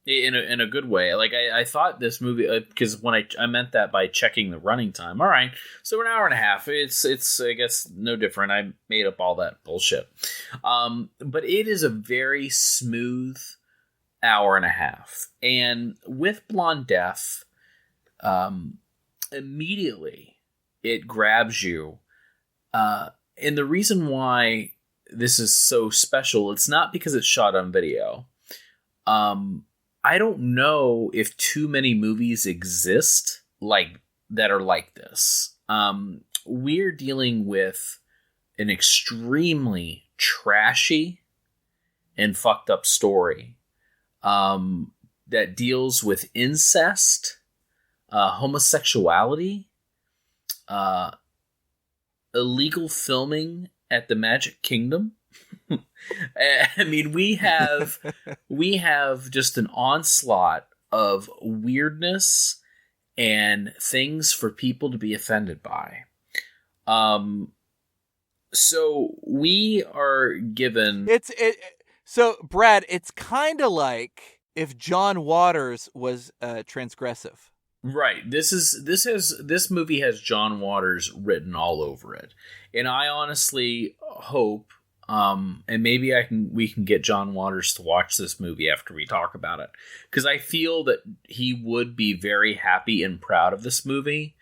In a good way. Like I thought this movie, because when I meant that by checking the running time. All right, so an hour and a half. It's I guess no different. I made up all that bullshit. But it is a very smooth hour and a half. And with Blonde Death, immediately it grabs you. And the reason why this is so special, it's not because it's shot on video. I don't know if too many movies exist that are like this. We're dealing with an extremely trashy and fucked up story that deals with incest, homosexuality, illegal filming at the Magic Kingdom, I mean, we have just an onslaught of weirdness and things for people to be offended by. So we are given... So, Brad, it's kind of like if John Waters was transgressive. Right. This movie has John Waters written all over it. And I honestly hope, and maybe we can get John Waters to watch this movie after we talk about it, because I feel that he would be very happy and proud of this movie,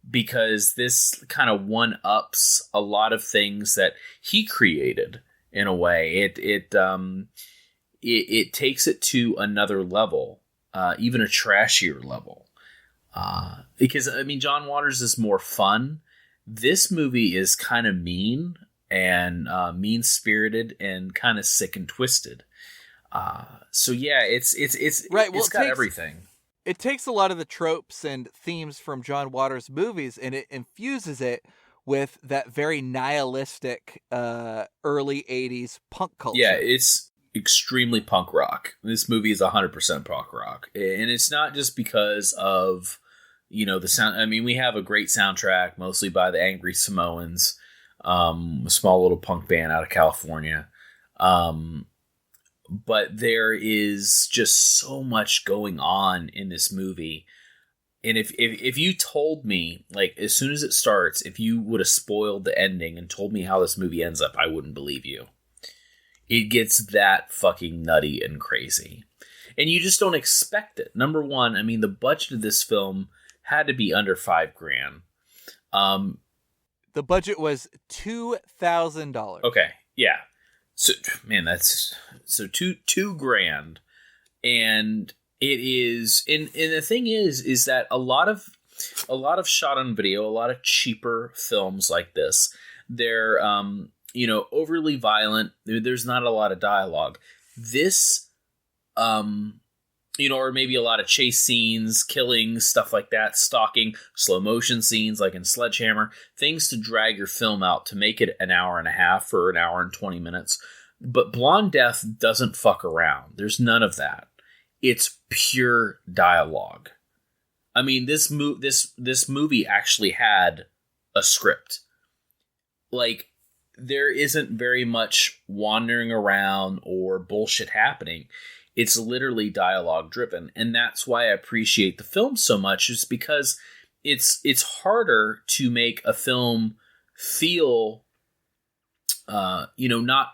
because this kind of one-ups a lot of things that he created in a way. It takes it to another level, even a trashier level. Because, I mean, John Waters is more fun. This movie is kind of mean and mean-spirited and kind of sick and twisted. So yeah, it's right. Well, it's got everything. It takes a lot of the tropes and themes from John Waters' movies, and it infuses it with that very nihilistic early 80s punk culture. Yeah, it's extremely punk rock. This movie is 100% punk rock. And it's not just because of, the sound. I mean, we have a great soundtrack, mostly by the Angry Samoans, a small little punk band out of California. But there is just so much going on in this movie. And if you told me, like, as soon as it starts, if you would have spoiled the ending and told me how this movie ends up, I wouldn't believe you. It gets that fucking nutty and crazy. And you just don't expect it. Number one, I mean, the budget of this film had to be under $5,000. The budget was $2,000. Okay, yeah. So, man, that's... So $2,000. And it is... And the thing is that a lot of shot on video, a lot of cheaper films like this, they're... overly violent. There's not a lot of dialogue. This, or maybe a lot of chase scenes, killing, stuff like that, stalking, slow motion scenes like in Sledgehammer, things to drag your film out to make it an hour and a half or an hour and 20 minutes. But Blonde Death doesn't fuck around. There's none of that. It's pure dialogue. I mean, this movie actually had a script. Like, there isn't very much wandering around or bullshit happening. It's literally dialogue driven. And that's why I appreciate the film so much, is because it's harder to make a film feel, not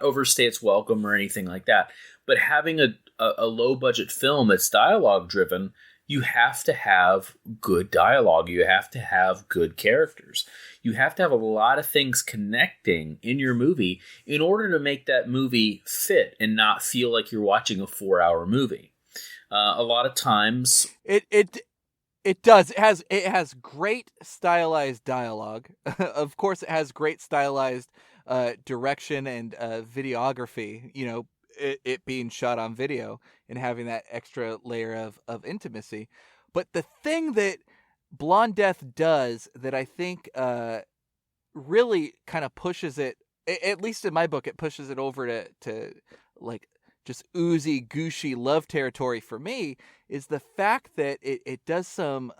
overstay its welcome or anything like that. But having a low budget film that's dialogue driven, you have to have good dialogue. You have to have good characters. You have to have a lot of things connecting in your movie in order to make that movie fit and not feel like you're watching a 4-hour movie. A lot of times... It does. It has great stylized dialogue. Of course, it has great stylized direction and videography, it being shot on video and having that extra layer of intimacy. But the thing that Blonde Death does that I think really kind of pushes it, at least in my book, it pushes it over to like just oozy, gooshy love territory for me, is the fact that it does some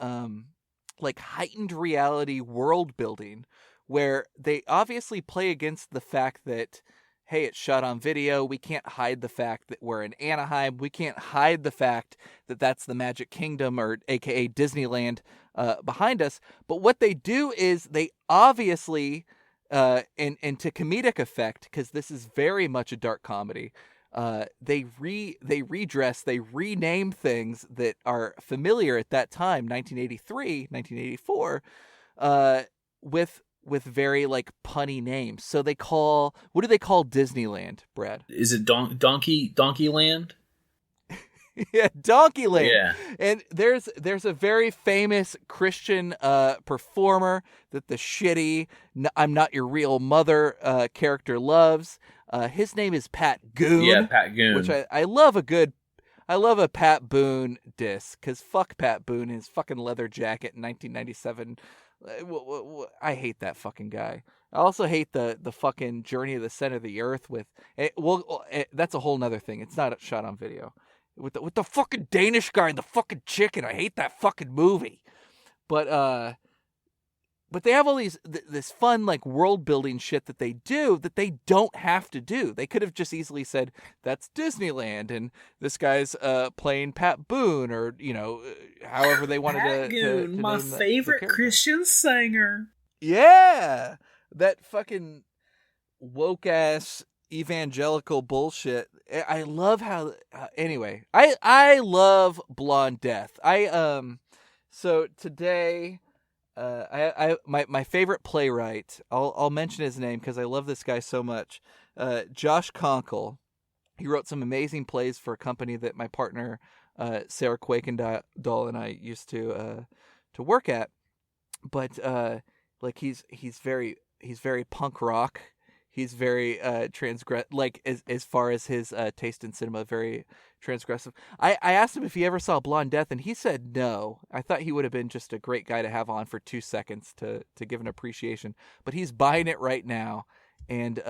like heightened reality world building, where they obviously play against the fact that, hey, it's shot on video. We can't hide the fact that we're in Anaheim. We can't hide the fact that that's the Magic Kingdom, or AKA Disneyland, behind us. But what they do is they obviously, and to comedic effect, because this is very much a dark comedy, they redress, they rename things that are familiar at that time, 1983, 1984, with very like punny names. So what do they call Disneyland, Brad? Is it Donkeyland? Yeah, Donkeyland. Yeah. And there's a very famous Christian performer that the shitty "I'm Not Your Real Mother" character loves. His name is Pat Goon. Yeah, Pat Goon. Which I love a good I love a Pat Boone diss, because fuck Pat Boone, his fucking leather jacket in 1997. I hate that fucking guy. I also hate the fucking Journey of the Center of the Earth with that's a whole nother thing. It's not shot on video. With the fucking Danish guy and the fucking chicken. I hate that fucking movie. But they have all this fun like world building shit that they do that they don't have to do. They could have just easily said that's Disneyland and this guy's playing Pat Boone, or however they wanted Pat to my favorite Christian singer. Yeah, that fucking woke ass evangelical bullshit. I love how. Anyway, I love Blonde Death. So today. My favorite playwright, I'll mention his name because I love this guy so much. Josh Conkle. He wrote some amazing plays for a company that my partner Sarah Quakendahl and I used to work at. But like he's very punk rock. He's very as far as his taste in cinema, very transgressive. I asked him if he ever saw Blonde Death, and he said no. I thought he would have been just a great guy to have on for 2 seconds to give an appreciation. But he's buying it right now, and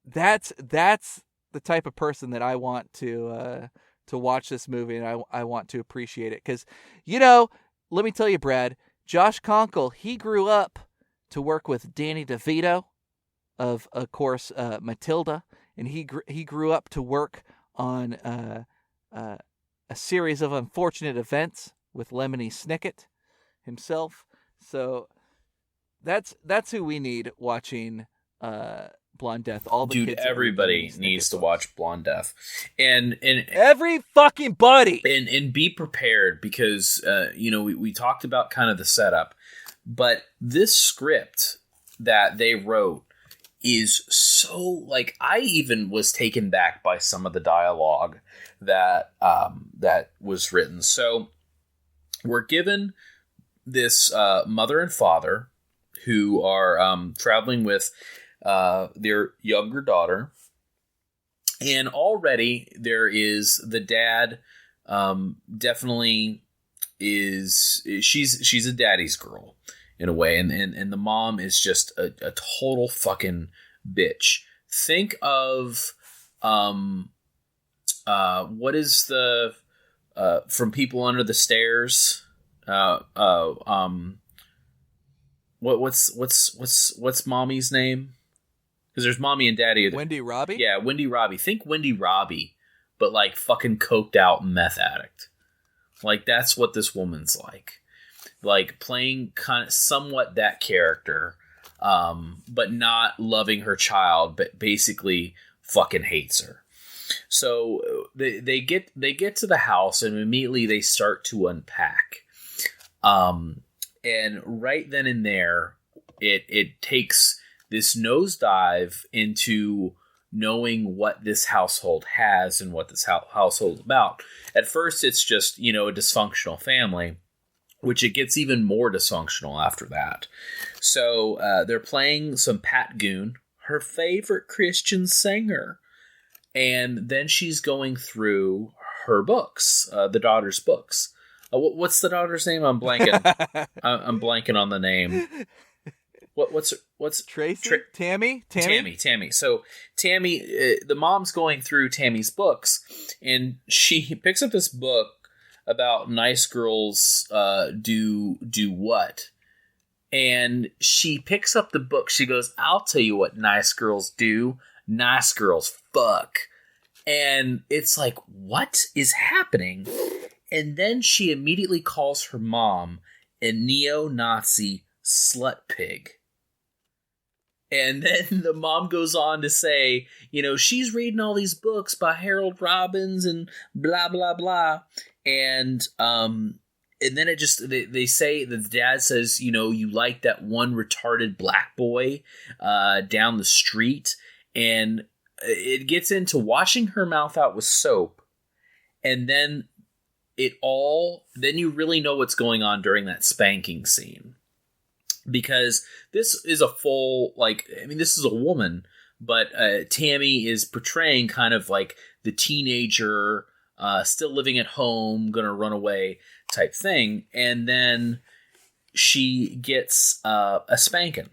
that's the type of person that I want to watch this movie, and I want to appreciate it. Because, let me tell you, Brad, Josh Conkle, he grew up to work with Danny DeVito of course, Matilda, and he grew up to work on a series of unfortunate events with Lemony Snicket himself. So that's who we need watching Blonde Death. All the kids, everybody needs to watch Blonde Death, and every fucking buddy, and be prepared because we talked about kind of the setup, but this script that they wrote is so, like, I even was taken back by some of the dialogue that was written. So we're given this mother and father who are traveling with their younger daughter, and already there is the dad. Definitely she's a daddy's girl in a way, and the mom is just a total fucking bitch. Think of what is the from People Under the Stairs? What's mommy's name? Because there's mommy and daddy. Wendy Robbie? Yeah, Wendy Robbie. Think Wendy Robbie, but like fucking coked out meth addict. Like that's what this woman's like. Like playing kind of somewhat that character, but not loving her child, but basically fucking hates her. So they get to the house and immediately they start to unpack. And right then and there, it takes this nosedive into knowing what this household has and what this household is about. At first, it's just, a dysfunctional family, which it gets even more dysfunctional after that. So they're playing some Pat Goon, her favorite Christian singer. And then she's going through her books, the daughter's books. What's the daughter's name? I'm blanking. I'm blanking on the name. What's Tracy? Tammy? So Tammy, the mom's going through Tammy's books, and she picks up this book about nice girls do what. And she picks up the book. She goes, I'll tell you what nice girls do. Nice girls fuck. And it's like, what is happening? And then she immediately calls her mom a neo-Nazi slut pig. And then the mom goes on to say, she's reading all these books by Harold Robbins and blah, blah, blah. And then it just, they say, the dad says, you like that one retarded black boy down the street. And it gets into washing her mouth out with soap. And then then you really know what's going on during that spanking scene. Because this is a full, this is a woman, but Tammy is portraying kind of like the teenager still living at home, gonna run away type thing. And then she gets a spanking.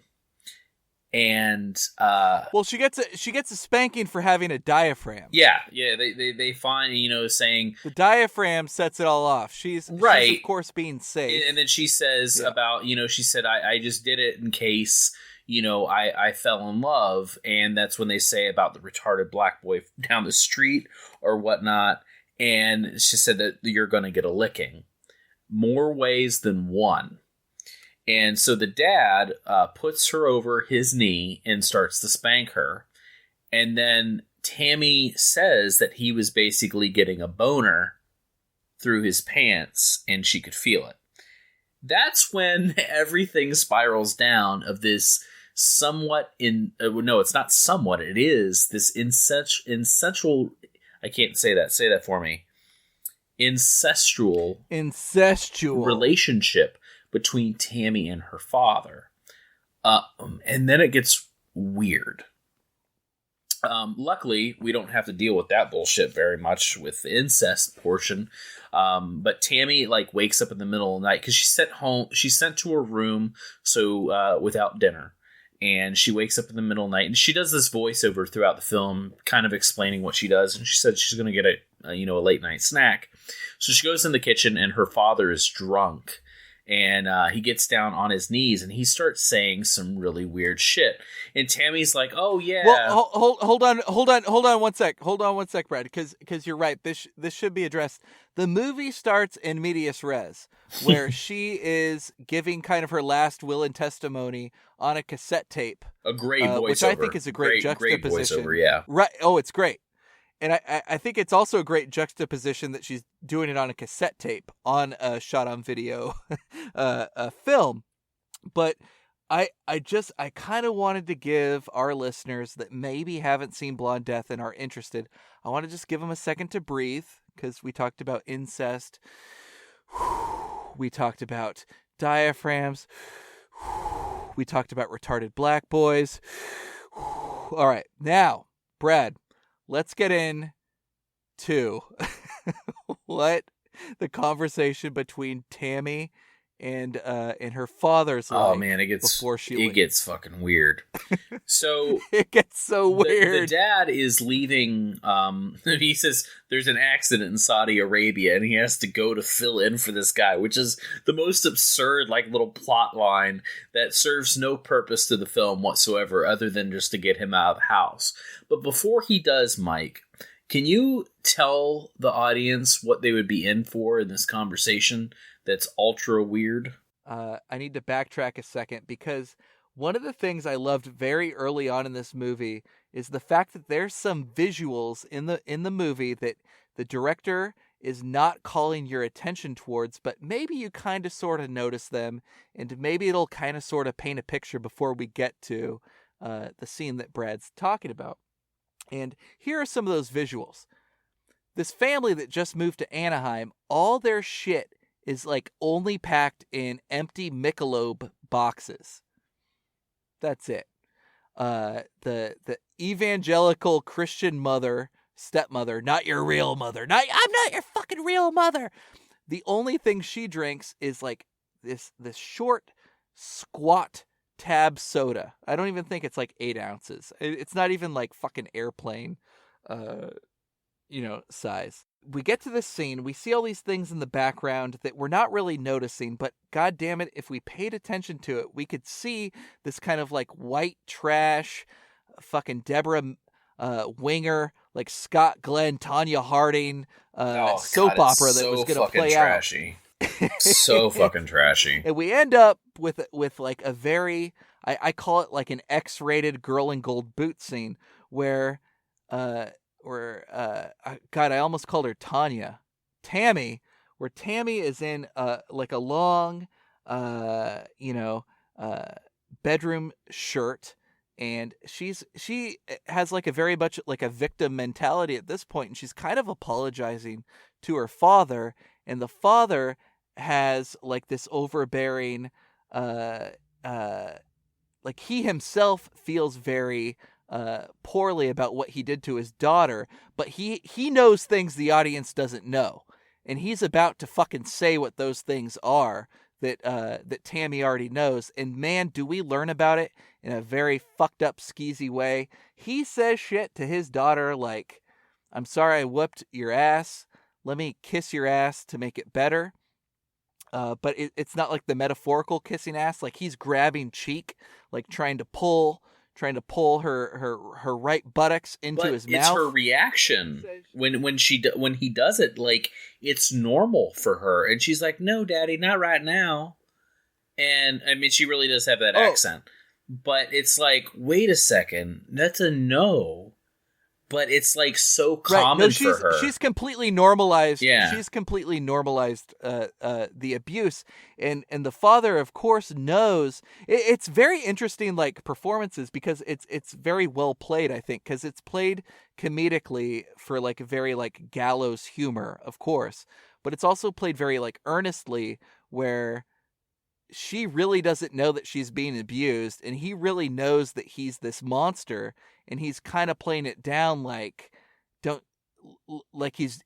And well, she gets a spanking for having a diaphragm. Yeah, they find, saying the diaphragm sets it all off. She's of course being safe. And then she says about, she said, I just did it in case, I fell in love. And that's when they say about the retarded black boy down the street or whatnot. And she said that you're going to get a licking. More ways than one. And so the dad puts her over his knee and starts to spank her. And then Tammy says that he was basically getting a boner through his pants and she could feel it. That's when everything spirals down of this somewhat it's not somewhat, it is this incestual, I can't say that. Say that for me. Incestual relationship between Tammy and her father. And then it gets weird. Luckily, we don't have to deal with that bullshit very much with the incest portion. But Tammy wakes up in the middle of the night because she's sent to her room without dinner. And she wakes up in the middle of the night and she does this voiceover throughout the film, kind of explaining what she does. And she said she's going to get a late night snack. So she goes in the kitchen and her father is drunk. And he gets down on his knees and he starts saying some really weird shit. And Tammy's like, "Oh yeah." Well, hold on one sec, Brad, because you're right. This should be addressed. The movie starts in medias res, where she is giving kind of her last will and testimony on a cassette tape. A great voiceover, which I think is a great juxtaposition. Great voiceover, yeah. Right. Oh, it's great. And I think it's also a great juxtaposition that she's doing it on a cassette tape on a shot on video film. But I kind of wanted to give our listeners that maybe haven't seen Blonde Death and are interested, I want to just give them a second to breathe, because we talked about incest. We talked about diaphragms. We talked about retarded black boys. All right. Now, Brad, let's get in to what the conversation between Tammy and her father's like. Oh man, it gets fucking weird. So it gets so weird. The dad is leaving. He says there's an accident in Saudi Arabia, and he has to go to fill in for this guy, which is the most absurd little plot line that serves no purpose to the film whatsoever, other than just to get him out of the house. But before he does, Mike, can you tell the audience what they would be in for in this conversation that's ultra weird? I need to backtrack a second, because one of the things I loved very early on in this movie is the fact that there's some visuals in the movie that the director is not calling your attention towards, but maybe you kind of sort of notice them, and maybe it'll kind of sort of paint a picture before we get to the scene that Brad's talking about. And here are some of those visuals. This family that just moved to Anaheim, all their shit is only packed in empty Michelob boxes. That's it. The evangelical Christian stepmother, not your real mother. I'm not your fucking real mother. The only thing she drinks is this short, squat tab soda. I don't even think it's 8 ounces. It's not even fucking airplane, size. We get to this scene, we see all these things in the background that we're not really noticing, but god damn it, if we paid attention to it, we could see this kind of white trash, fucking Deborah Winger, Scott Glenn, Tanya Harding, soap opera that was going to play trashy. So fucking trashy. And we end up with a very, I call it an X-rated Girl in Gold Boot scene where God, I almost called her Tammy, where Tammy is in a long, bedroom shirt, and she has a very much a victim mentality at this point, and she's kind of apologizing to her father, and the father has this overbearing, he himself feels very poorly about what he did to his daughter, but he knows things the audience doesn't know, and he's about to fucking say what those things are that Tammy already knows. And man, do we learn about it in a very fucked up, skeezy way. He says shit to his daughter like, "I'm sorry I whooped your ass. Let me kiss your ass to make it better." But it's not like the metaphorical kissing ass. Like he's grabbing cheek, like trying to pull her right buttocks into his mouth. It's her reaction when he does it. Like, it's normal for her, and she's like, "No, Daddy, not right now." And I mean, she really does have that accent, but it's like, wait a second, that's a no. But it's like so common for her. She's completely normalized. Yeah. She's completely normalized the abuse, and the father, of course, knows. It's very interesting, like performances, because it's very well played. I think because it's played comedically for like a very like gallows humor, of course, but it's also played very like earnestly, where she really doesn't know that she's being abused, and he really knows that he's this monster. And he's kind of playing it down like he's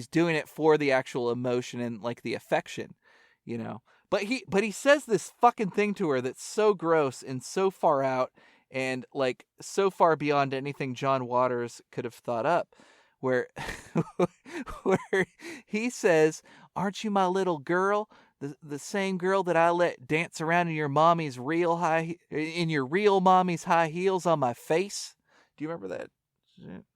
doing it for the actual emotion and like the affection, you know. But he says this fucking thing to her that's so gross and so far out and like so far beyond anything John Waters could have thought up, where where he says, "Aren't you my little girl? The same girl that I let dance around in your real mommy's high heels on my face." Do you remember that?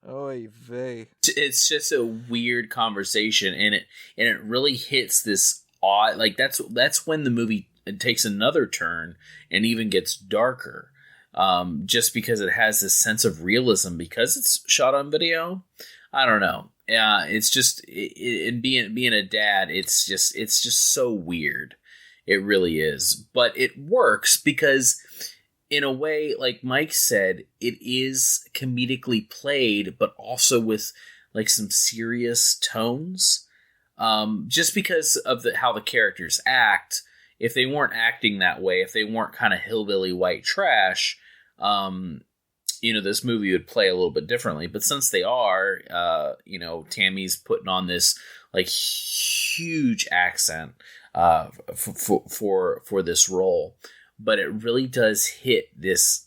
Oy vey. It's just a weird conversation, and it really hits this odd. Like that's when the movie takes another turn and even gets darker. Just because it has this sense of realism because it's shot on video. I don't know. It's just being a dad. It's just so weird. It really is, but it works because, in a way, like Mike said, it is comedically played, but also with like some serious tones. Just because of how the characters act. If they weren't acting that way, if they weren't kind of hillbilly white trash, this movie would play a little bit differently. But since they are, Tammy's putting on this like huge accent for this role. But it really does hit this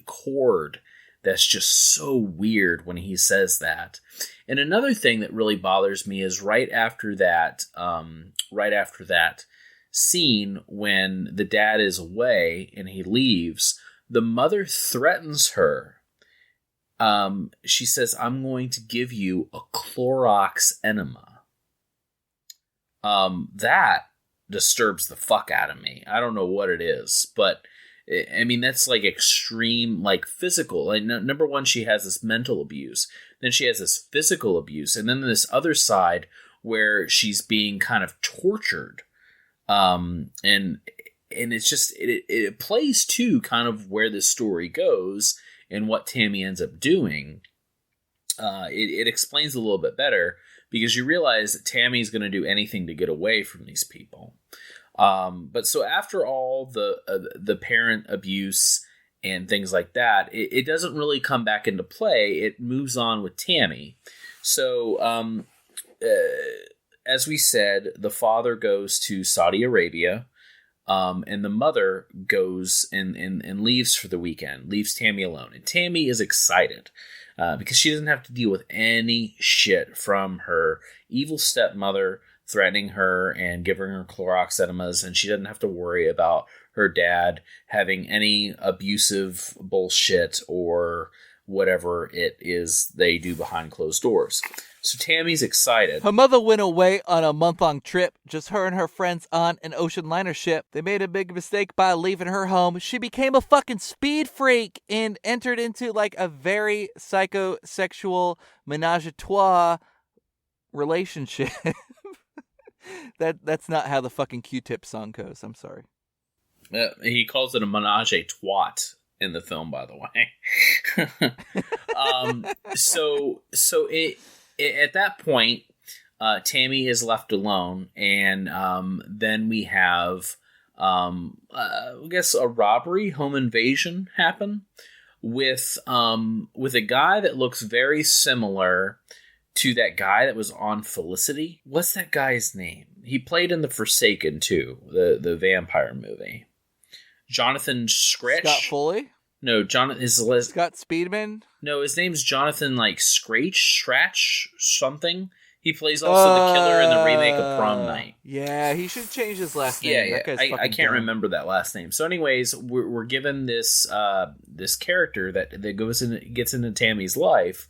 chord that's just so weird when he says that. And another thing that really bothers me is right after that scene when the dad is away and he leaves, the mother threatens her. She says, "I'm going to give you a Clorox enema." That disturbs the fuck out of me. I don't know what it is, but I mean, that's like extreme, like physical. Like, number one, she has this mental abuse, then she has this physical abuse, and then this other side where she's being kind of tortured. And it's just, it plays to kind of where this story goes and what Tammy ends up doing. It explains a little bit better, because you realize that Tammy's going to do anything to get away from these people. But so after all the parent abuse and things like that, it doesn't really come back into play. It moves on with Tammy. So as we said, the father goes to Saudi Arabia, and the mother goes and leaves for the weekend, leaves Tammy alone. And Tammy is excited. Because she doesn't have to deal with any shit from her evil stepmother threatening her and giving her Clorox enemas, and she doesn't have to worry about her dad having any abusive bullshit or whatever it is they do behind closed doors. So Tammy's excited. Her mother went away on a month-long trip, just her and her friends on an ocean liner ship. They made a big mistake by leaving her home. She became a fucking speed freak and entered into like a very psychosexual menage-a-trois relationship. That's not how the fucking Q-Tip song goes. I'm sorry. He calls it a menage-a-twat in the film, by the way. So at that point, Tammy is left alone, and then we have, I guess, a robbery, home invasion happen. with a guy that looks very similar to that guy that was on Felicity. What's that guy's name? He played in The Forsaken too, the vampire movie. Jonathan Scratch. Scott Foley? No, Jonathan is Scott Speedman? No, his name's Jonathan Scratch something. He plays also the killer in the remake of Prom Night. Yeah, he should change his last name. Yeah, I can't remember that last name. So, anyways, we're given this this character that gets into Tammy's life,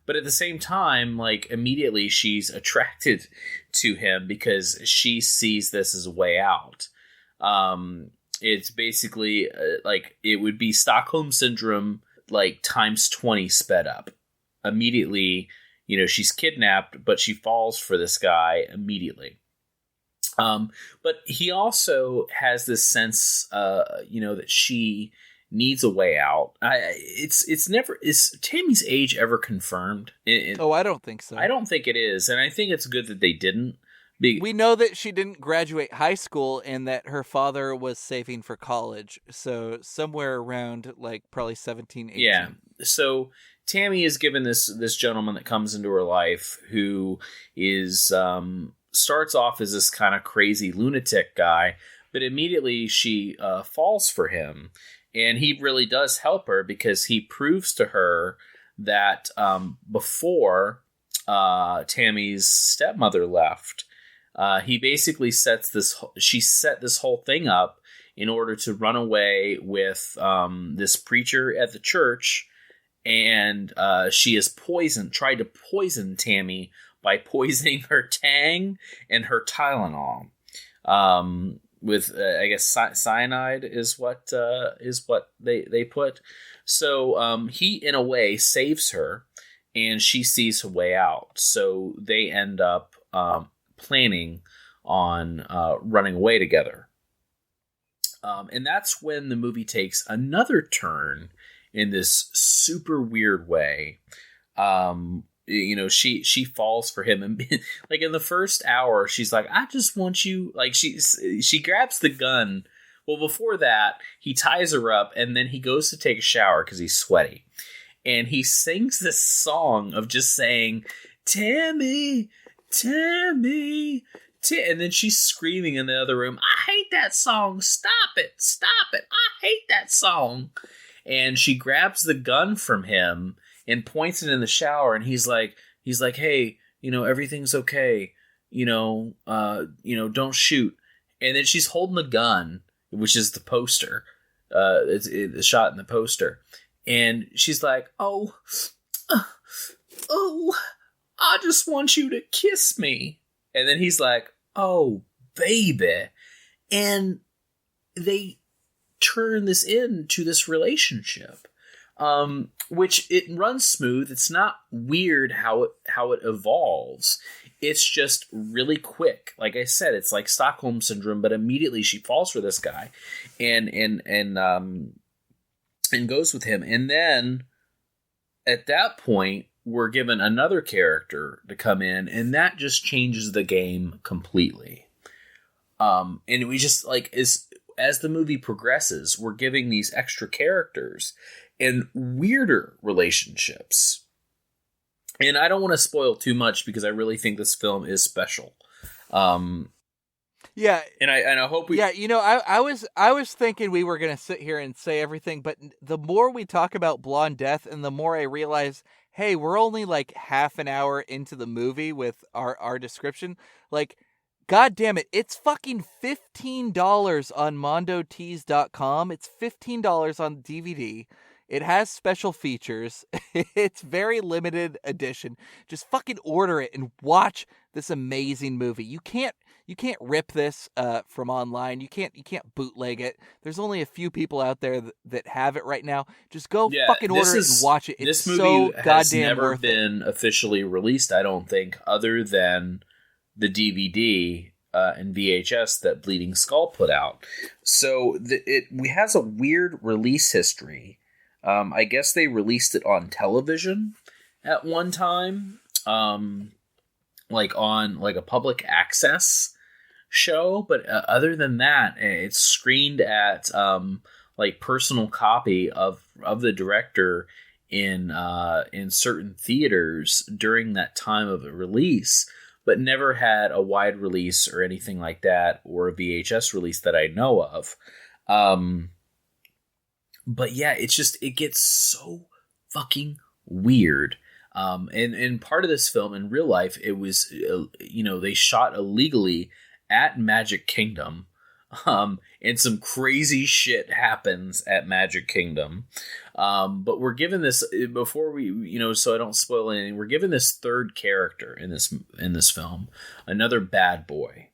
but at the same time, like immediately she's attracted to him because she sees this as a way out. It's basically like it would be Stockholm Syndrome like times 20 sped up. Immediately, you know, she's kidnapped, but she falls for this guy immediately. But he also has this sense, you know, that she needs a way out. Is Tammy's age ever confirmed? I don't think so. I don't think it is, and I think it's good that they didn't. We know that she didn't graduate high school and that her father was saving for college. So somewhere around like probably 17, 18. Yeah. So Tammy is given this gentleman that comes into her life who is starts off as this kind of crazy lunatic guy, but immediately she falls for him. And he really does help her because he proves to her that before Tammy's stepmother left, he basically set this whole thing up in order to run away with this preacher at the church, and she has tried to poison Tammy by poisoning her Tang and her Tylenol with I guess cyanide is what they put. So he in a way saves her, and she sees a way out. So they end up planning on running away together. And that's when the movie takes another turn in this super weird way. You know, she falls for him, and like in the first hour, she's like, "I just want you." Like she grabs the gun. Well, before that, he ties her up, and then he goes to take a shower because he's sweaty, and he sings this song of just saying, "Tammy, Tammy." And then she's screaming in the other room, "I hate that song. Stop it. Stop it. I hate that song." And she grabs the gun from him and points it in the shower. And he's like, "Hey, you know, everything's okay. You know, don't shoot." And then she's holding the gun, which is the poster. It's the shot in the poster. And she's like, oh, I just want you to kiss me. And then he's like, "Oh, baby." And they turn this into this relationship, which it runs smooth. It's not weird how it evolves. It's just really quick. Like I said, it's like Stockholm Syndrome, but immediately she falls for this guy and goes with him. And then at that point, we're given another character to come in, and that just changes the game completely. And we just like as the movie progresses, we're giving these extra characters and weirder relationships. And I don't want to spoil too much because I really think this film is special. Yeah, and I hope we. Yeah, you know, I was thinking we were gonna sit here and say everything, but the more we talk about Blonde Death, and the more I realize, hey, we're only like half an hour into the movie with our description. Like, God damn it, it's fucking $15 on mondotees.com. It's $15 on DVD. It has special features. It's very limited edition. Just fucking order it and watch this amazing movie. You can't rip this from online. You can't bootleg it. There's only a few people out there that have it right now. Just go fucking order it and watch it. It's this movie so has goddamn never worth been officially released, I don't think, other than the DVD and VHS that Bleeding Skull put out. So it has a weird release history. I guess they released it on television at one time, like on like a public access show. But other than that, it's screened at like personal copy of the director in certain theaters during that time of the release, but never had a wide release or anything like that, or a VHS release that I know of. But yeah, it gets so fucking weird. And part of this film in real life, it was, they shot illegally at Magic Kingdom. And some crazy shit happens at Magic Kingdom. But we're given this, before we, so I don't spoil anything, we're given this third character in this film, another bad boy.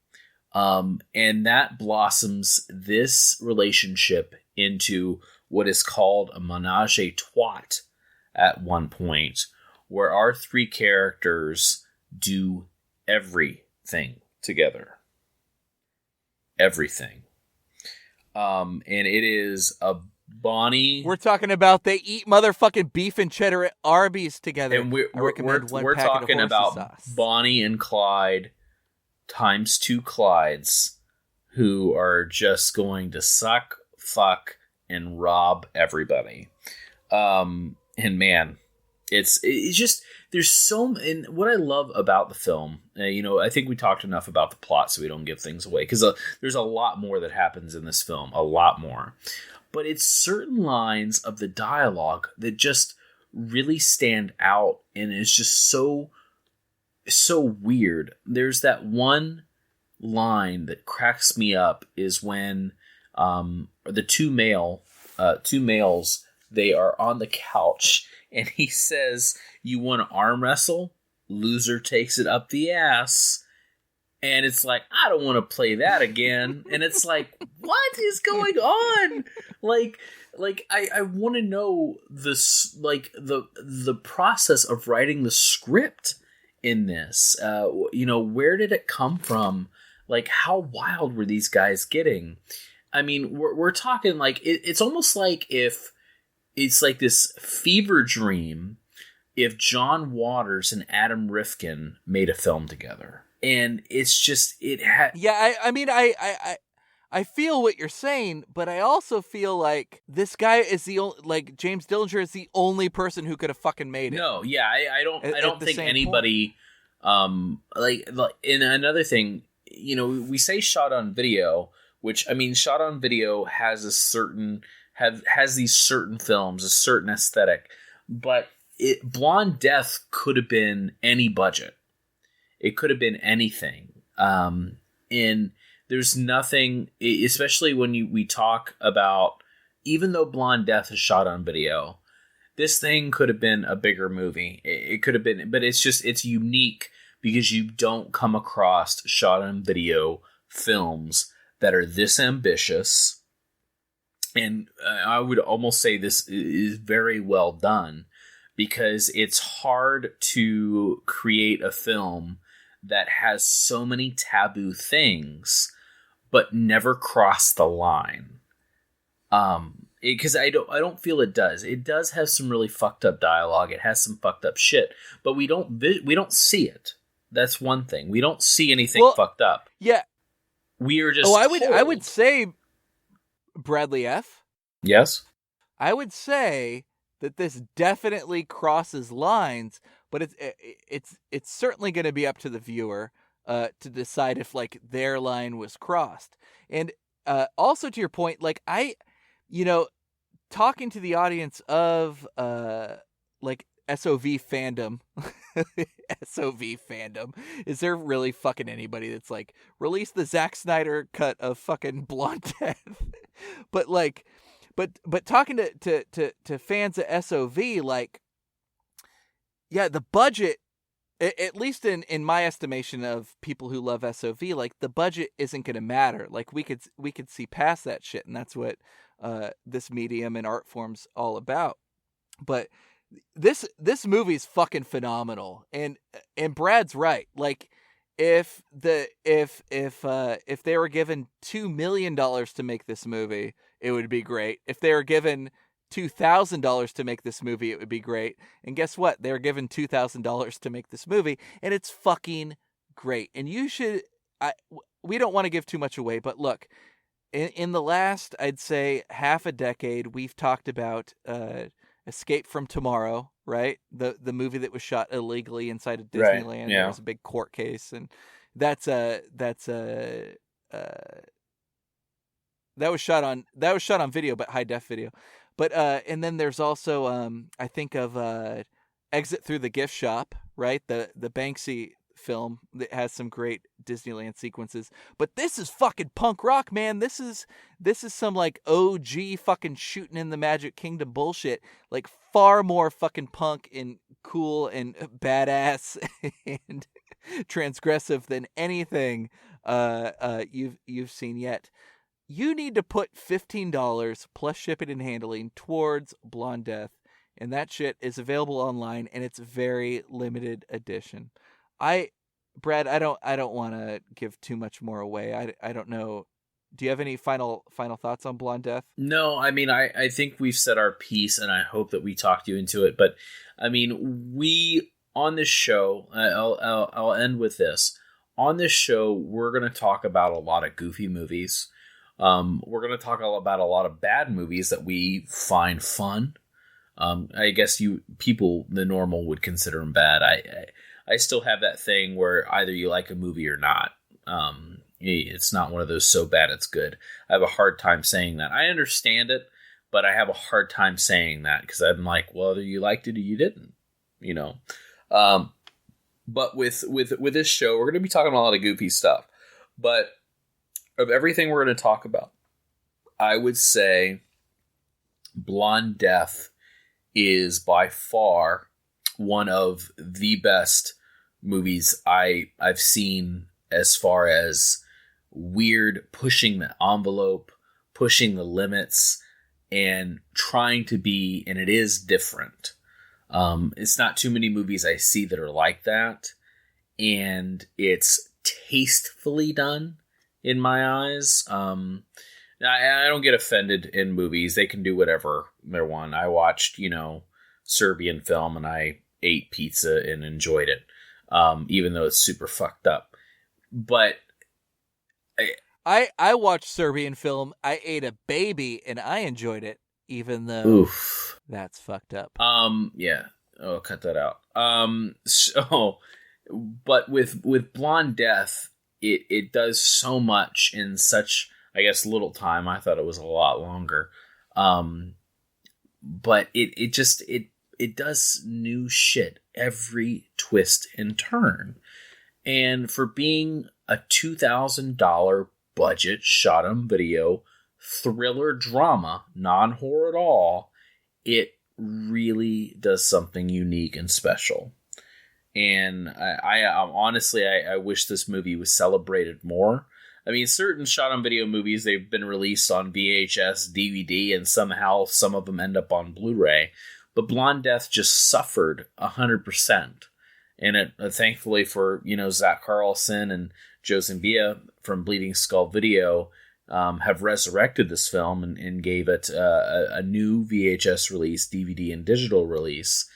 And that blossoms this relationship into what is called a menage a trois at one point, where our three characters do everything together. Everything. And it is a Bonnie. We're talking about they eat motherfucking beef and cheddar at Arby's together. And we're talking about sauce. Bonnie and Clyde times 2 Clydes, who are just going to suck, fuck, and rob everybody. And man, it's just, there's so, and what I love about the film, I think we talked enough about the plot so we don't give things away, because there's a lot more that happens in this film, a lot more. But it's certain lines of the dialogue that just really stand out, and it's just so weird. There's that one line that cracks me up, is when the two males, they are on the couch, and he says, "You want to arm wrestle? Loser takes it up the ass." And it's like, I don't want to play that again. And it's like, what is going on? Like I want to know this, like the process of writing the script in this. Where did it come from? Like, how wild were these guys getting? I mean, we're talking like it's almost like if it's like this fever dream if John Waters and Adam Rifkin made a film together. And it's just, Yeah, I feel what you're saying, but I also feel like this guy is the only, like, James Dillinger is the only person who could have fucking made it. No, yeah, I don't think anybody, and another thing, we say shot on video, which, I mean, shot on video has has these certain films, a certain aesthetic, but Blonde Death could have been any budget. It could have been anything. And there's nothing, especially when we talk about, even though Blonde Death is shot on video, this thing could have been a bigger movie. It could have been, but it's unique because you don't come across shot on video films that are this ambitious. And I would almost say this is very well done, because it's hard to create a film that has so many taboo things, but never cross the line. Because I don't feel it does. It does have some really fucked up dialogue. It has some fucked up shit, but we don't see it. That's one thing. We don't see anything fucked up. Yeah, we are just. Oh, I would say, Bradley F. Yes, I would say that this definitely crosses lines. But it's certainly going to be up to the viewer to decide if, like, their line was crossed. And also, to your point, like, talking to the audience of like SOV fandom, SOV fandom, is there really fucking anybody that's like, release the Zack Snyder cut of fucking Blonde Death? but talking to fans of SOV, like, yeah, the budget, at least in my estimation of people who love SOV, like, the budget isn't going to matter. Like, we could see past that shit, and that's what this medium and art form's all about. But this movie's fucking phenomenal, and Brad's right. Like, if they were given $2 million to make this movie, it would be great. If they were given $2,000 to make this movie, it would be great. And guess what? They're given $2,000 to make this movie, and it's fucking great. And you should, we don't want to give too much away, but look, in the last, I'd say, half a decade, we've talked about Escape from Tomorrow, right? The movie that was shot illegally inside of Disneyland. Right, yeah. There was a big court case, and that was shot on video, but high def video. But and then there's also I think of Exit Through the Gift Shop, right? The Banksy film that has some great Disneyland sequences. But this is fucking punk rock, man. This is some like OG fucking shooting in the Magic Kingdom bullshit. Like far more fucking punk and cool and badass and transgressive than anything you've seen yet. You need to put $15 plus shipping and handling towards Blonde Death, and that shit is available online, and it's very limited edition. Brad, I don't want to give too much more away. I don't know. Do you have any final thoughts on Blonde Death? No, I mean, I think we've said our piece, and I hope that we talked you into it. But I mean, we on this show, I'll end with this. On this show, we're going to talk about a lot of goofy movies. We're going to talk about a lot of bad movies that we find fun. I guess the normal would consider them bad. I still have that thing where either you like a movie or not. It's not one of those so bad it's good. I have a hard time saying that. I understand it, but I have a hard time saying that because I'm like, well, either you liked it or you didn't, you know. But with this show, we're going to be talking a lot of goofy stuff. But of everything we're going to talk about, I would say Blonde Death is by far one of the best movies I've seen as far as weird, pushing the envelope, pushing the limits, and trying to be, and it is different. It's not too many movies I see that are like that, and it's tastefully done in my eyes. I don't get offended in movies. They can do whatever they want. I watched, Serbian film and I ate pizza and enjoyed it, even though it's super fucked up. But I watched Serbian film. I ate a baby and I enjoyed it, even though that's fucked up. Yeah. Oh, cut that out. But with Blonde Death, it does so much in such, I guess, little time. I thought it was a lot longer. But it does new shit every twist and turn. And for being a $2,000 budget shot on video thriller drama, non-horror at all, it really does something unique and special. And I honestly wish this movie was celebrated more. I mean, certain shot on video movies, they've been released on VHS, DVD, and somehow some of them end up on Blu-ray. But Blonde Death just suffered 100%. And it, thankfully for, Zach Carlson and Joe Zambia from Bleeding Skull Video have resurrected this film and gave it a new VHS release, DVD, and digital release.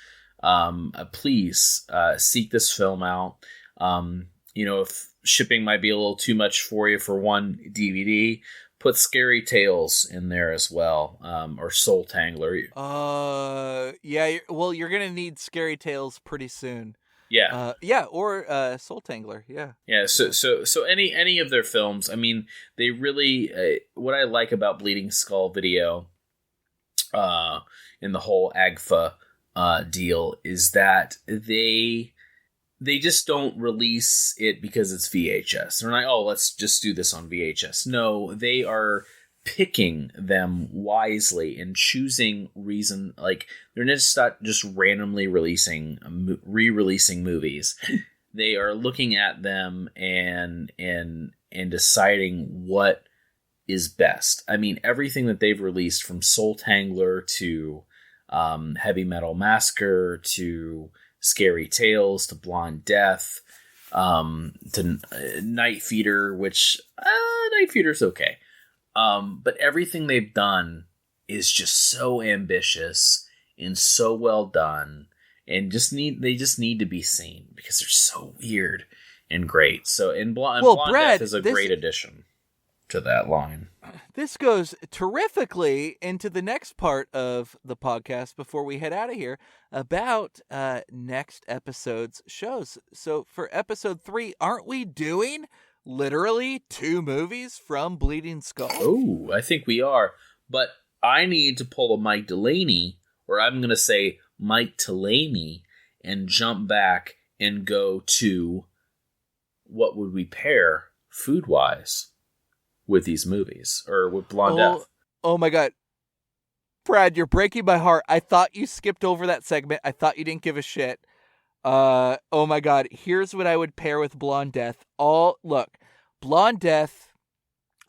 Please seek this film out. If shipping might be a little too much for you for one DVD, put Scary Tales in there as well, or Soul Tangler. Yeah. Well, you're gonna need Scary Tales pretty soon. Yeah. Or Soul Tangler. Yeah. Yeah. So any of their films, I mean, they really. What I like about Bleeding Skull Video, in the whole AGFA deal, is that they just don't release it because it's VHS. They're like, oh, let's just do this on VHS. No, they are picking them wisely and choosing reason. Like, they're not just randomly re-releasing movies. They are looking at them and deciding what is best. I mean, everything that they've released, from Soul Tangler to Heavy Metal Massacre to Scary Tales to Blonde Death, to Night Feeder, which Night Feeder's okay. But everything they've done is just so ambitious and so well done, and they just need to be seen because they're so weird and great. So Blonde Brad, Death is a great addition to that line. This goes terrifically into the next part of the podcast before we head out of here about next episode's shows. So for episode 3, aren't we doing literally 2 movies from Bleeding Skull? Oh, I think we are. But I need to pull a Mike Delaney, or I'm going to say Mike Delaney, and jump back and go to what would we pair food-wise with these movies, or with Blonde Death. Oh my God. Brad, you're breaking my heart. I thought you skipped over that segment. I thought you didn't give a shit. Oh my God. Here's what I would pair with Blonde Death. Look, Blonde Death,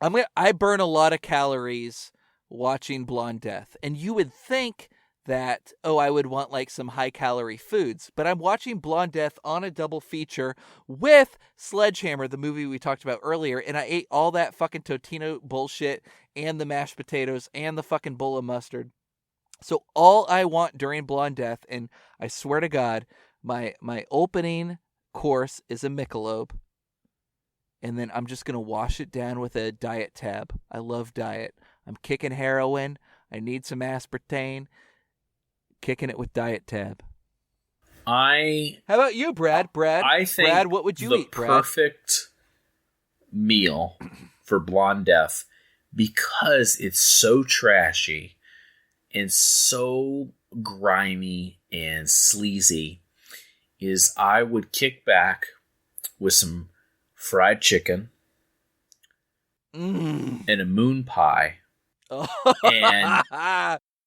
I burn a lot of calories watching Blonde Death. And you would think that, I would want like some high calorie foods, but I'm watching Blonde Death on a double feature with Sledgehammer, the movie we talked about earlier, and I ate all that fucking Totino bullshit and the mashed potatoes and the fucking bowl of mustard. So all I want during Blonde Death, and I swear to God, my opening course is a Michelob, and then I'm just going to wash it down with a diet tab. I love diet. I'm kicking heroin. I need some aspartame. Kicking it with diet tab. How about you, Brad? I think Brad, what would you eat, Brad? The perfect meal for Blonde Death, because it's so trashy and so grimy and sleazy, is I would kick back with some fried chicken and a moon pie. And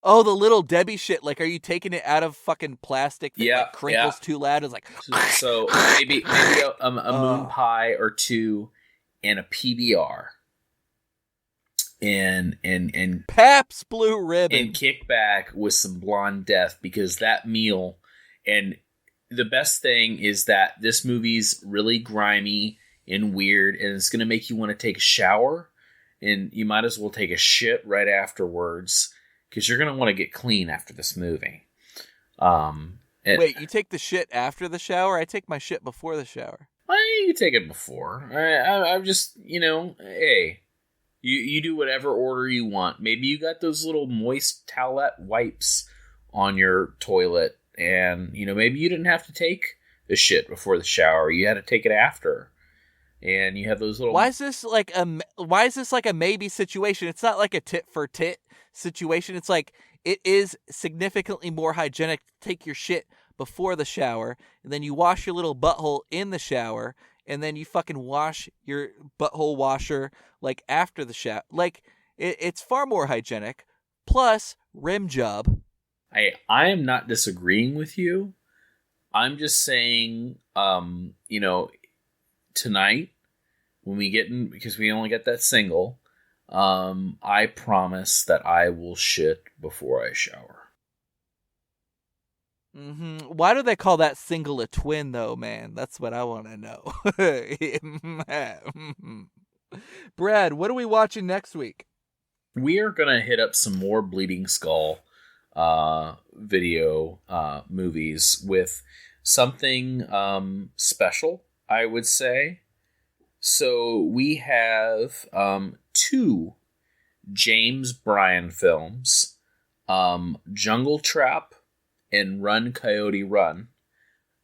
oh, the little Debbie shit. Like, are you taking it out of fucking plastic that like, crinkles too loud? It's like... So maybe a moon pie or 2 and a PBR. And Pabst Blue Ribbon. And kick back with some Blonde Death, because that meal... And the best thing is that this movie's really grimy and weird, and it's going to make you want to take a shower, and you might as well take a shit right afterwards, because you're going to want to get clean after this movie. Wait, you take the shit after the shower? I take my shit before the shower. You take it before. I'm just, hey, you do whatever order you want. Maybe you got those little moist towelette wipes on your toilet, and, maybe you didn't have to take the shit before the shower. You had to take it after. And you have those little... Why is this like a maybe situation? It's not like a tit for tit situation. It's like, it is significantly more hygienic to take your shit before the shower, and then you wash your little butthole in the shower, and then you fucking wash your butthole washer like after the shower. Like, it's far more hygienic. Plus, rim job. I am not disagreeing with you. I'm just saying, tonight, when we get in, because we only get that single, I promise that I will shit before I shower. Mm-hmm. Why do they call that single a twin, though, man? That's what I want to know. Brad, what are we watching next week? We are going to hit up some more Bleeding Skull video movies with something special, I would say. So we have 2 James Bryan films, Jungle Trap and Run Coyote Run.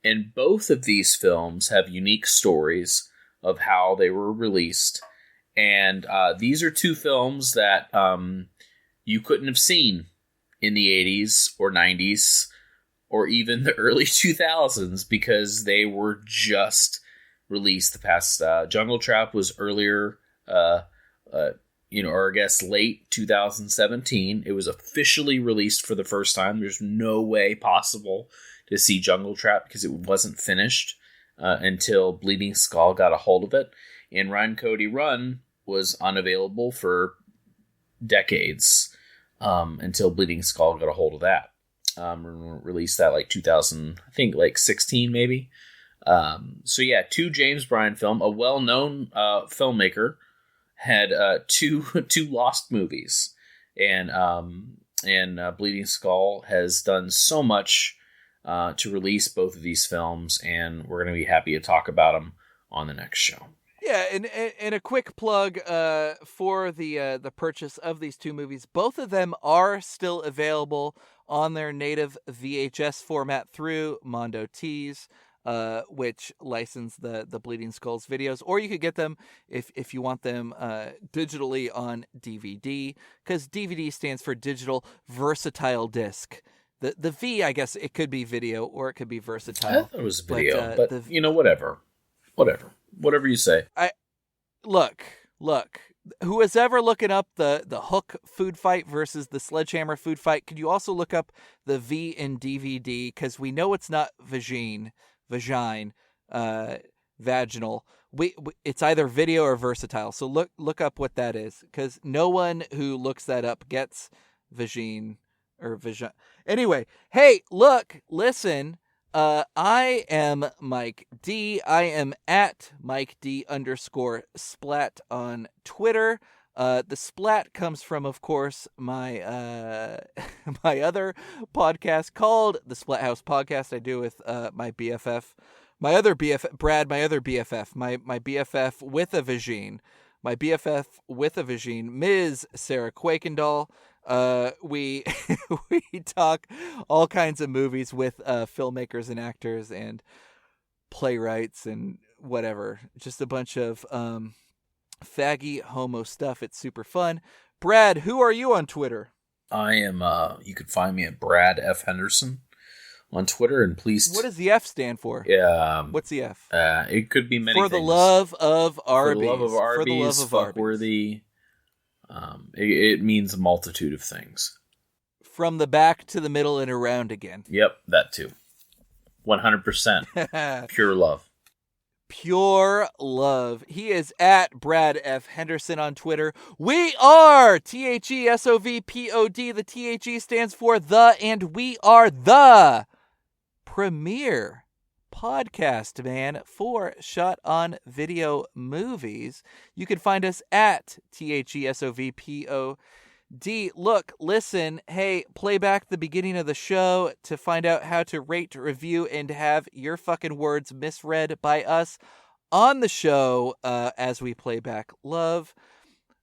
And both of these films have unique stories of how they were released. And these are 2 films that you couldn't have seen in the 80s or 90s or even the early 2000s, because they were just released the past. Jungle Trap was earlier, or I guess late 2017. It was officially released for the first time. There's no way possible to see Jungle Trap because it wasn't finished until Bleeding Skull got a hold of it. And Run Cody Run was unavailable for decades until Bleeding Skull got a hold of that. Released that like 2000, I think like 16 maybe. So yeah, 2 James Bryan film. A well-known filmmaker had 2 lost movies, and Bleeding Skull has done so much to release both of these films, and we're going to be happy to talk about them on the next show. Yeah, and a quick plug for the purchase of these two movies. Both of them are still available on their native VHS format through Mondo Tees, which license the Bleeding Skulls videos, or you could get them if you want them digitally on DVD, because DVD stands for Digital Versatile Disc. The V, I guess it could be video or it could be versatile. I thought it was video, but whatever you say. Look. Who is ever looking up the Hook food fight versus the Sledgehammer food fight? Could you also look up the V in DVD? Because we know it's not vagine, vaginal. It's either video or versatile. So look up what that is, because no one who looks that up gets vagine or vagina. Anyway, hey, look, listen. I am Mike D. I am at Mike D _splat on Twitter. The splat comes from, of course, my my other podcast called the SPLATHOUSE Podcast. I do with my BFF, my other BFF, Brad, my other BFF, my BFF with a vagine, my BFF with a vagine, Ms. Sarah Quakendahl. We talk all kinds of movies with filmmakers and actors and playwrights and whatever. Just a bunch of faggy homo stuff. It's super fun. Brad, who are you on Twitter? I am. You could find me at Brad F. Henderson on Twitter, and please. What does the F stand for? Yeah. What's the F? It could be many for things. The love of Arby's. For the love of Arby's. For the love of fuckworthy. It means a multitude of things. From the back to the middle and around again. Yep, that too. 100% pure love. Pure love. He is at Brad F. Henderson on Twitter. We are THESOVPOD. The THE stands for the, and we are the premier podcast, man, for shot on video movies. You can find us at THESOVPOD. Look, listen, hey, play back the beginning of the show to find out how to rate, review, and have your fucking words misread by us on the show as we play back love.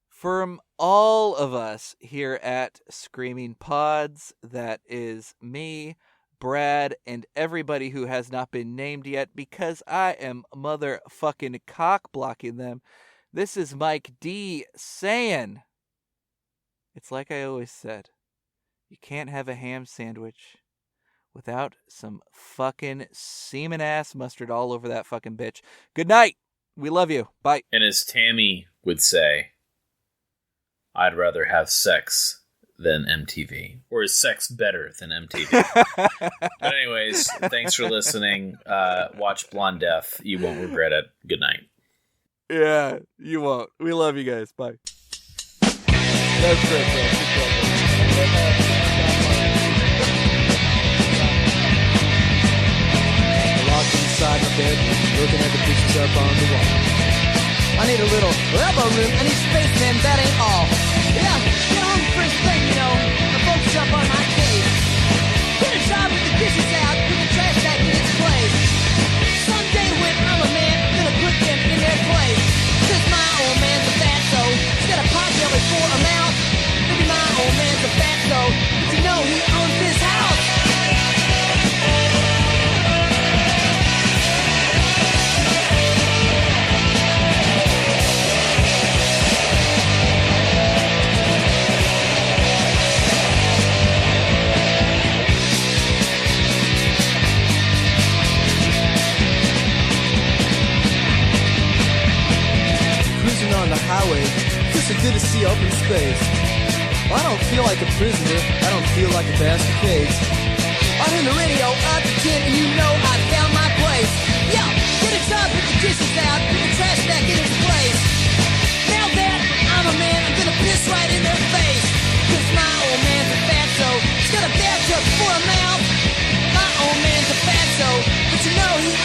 From all of us here at Screaming Pods, that is me, Brad, and everybody who has not been named yet, because I am motherfucking cock blocking them. This is Mike D saying, it's like I always said, you can't have a ham sandwich without some fucking semen ass mustard all over that fucking bitch. Good night. We love you. Bye. And as Tammy would say, I'd rather have sex than MTV. Or is sex better than MTV? But anyways, thanks for listening. Watch Blonde Death. You won't regret it. Good night. Yeah, you won't. We love you guys. Bye. That's great, bro. Locked inside my bed, looking at the pictures up on the wall. I need a little elbow room. I need space, man. That ain't all. Yeah, get home first thing, you know. The folks up on my cave. Get a job with the dishes out, put the trash back in its place. Someday when I'm a man, I'm gonna put them in their place. 'Cause my old man's a fatso. He's got a pot belly for a mouth. Maybe my old man's a fatso, but you know he owns this house. On the highway, just so good to see open space. Well, I don't feel like a prisoner, I don't feel like a basket cage. I turn the radio up to 10 and you know I found my place. Yo, get a job, put the dishes out, put the trash back in its place. Now that I'm a man, I'm gonna piss right in their face. 'Cause my old man's a fatso, he's got a bathtub for a mouth. My old man's a fatso, but you know he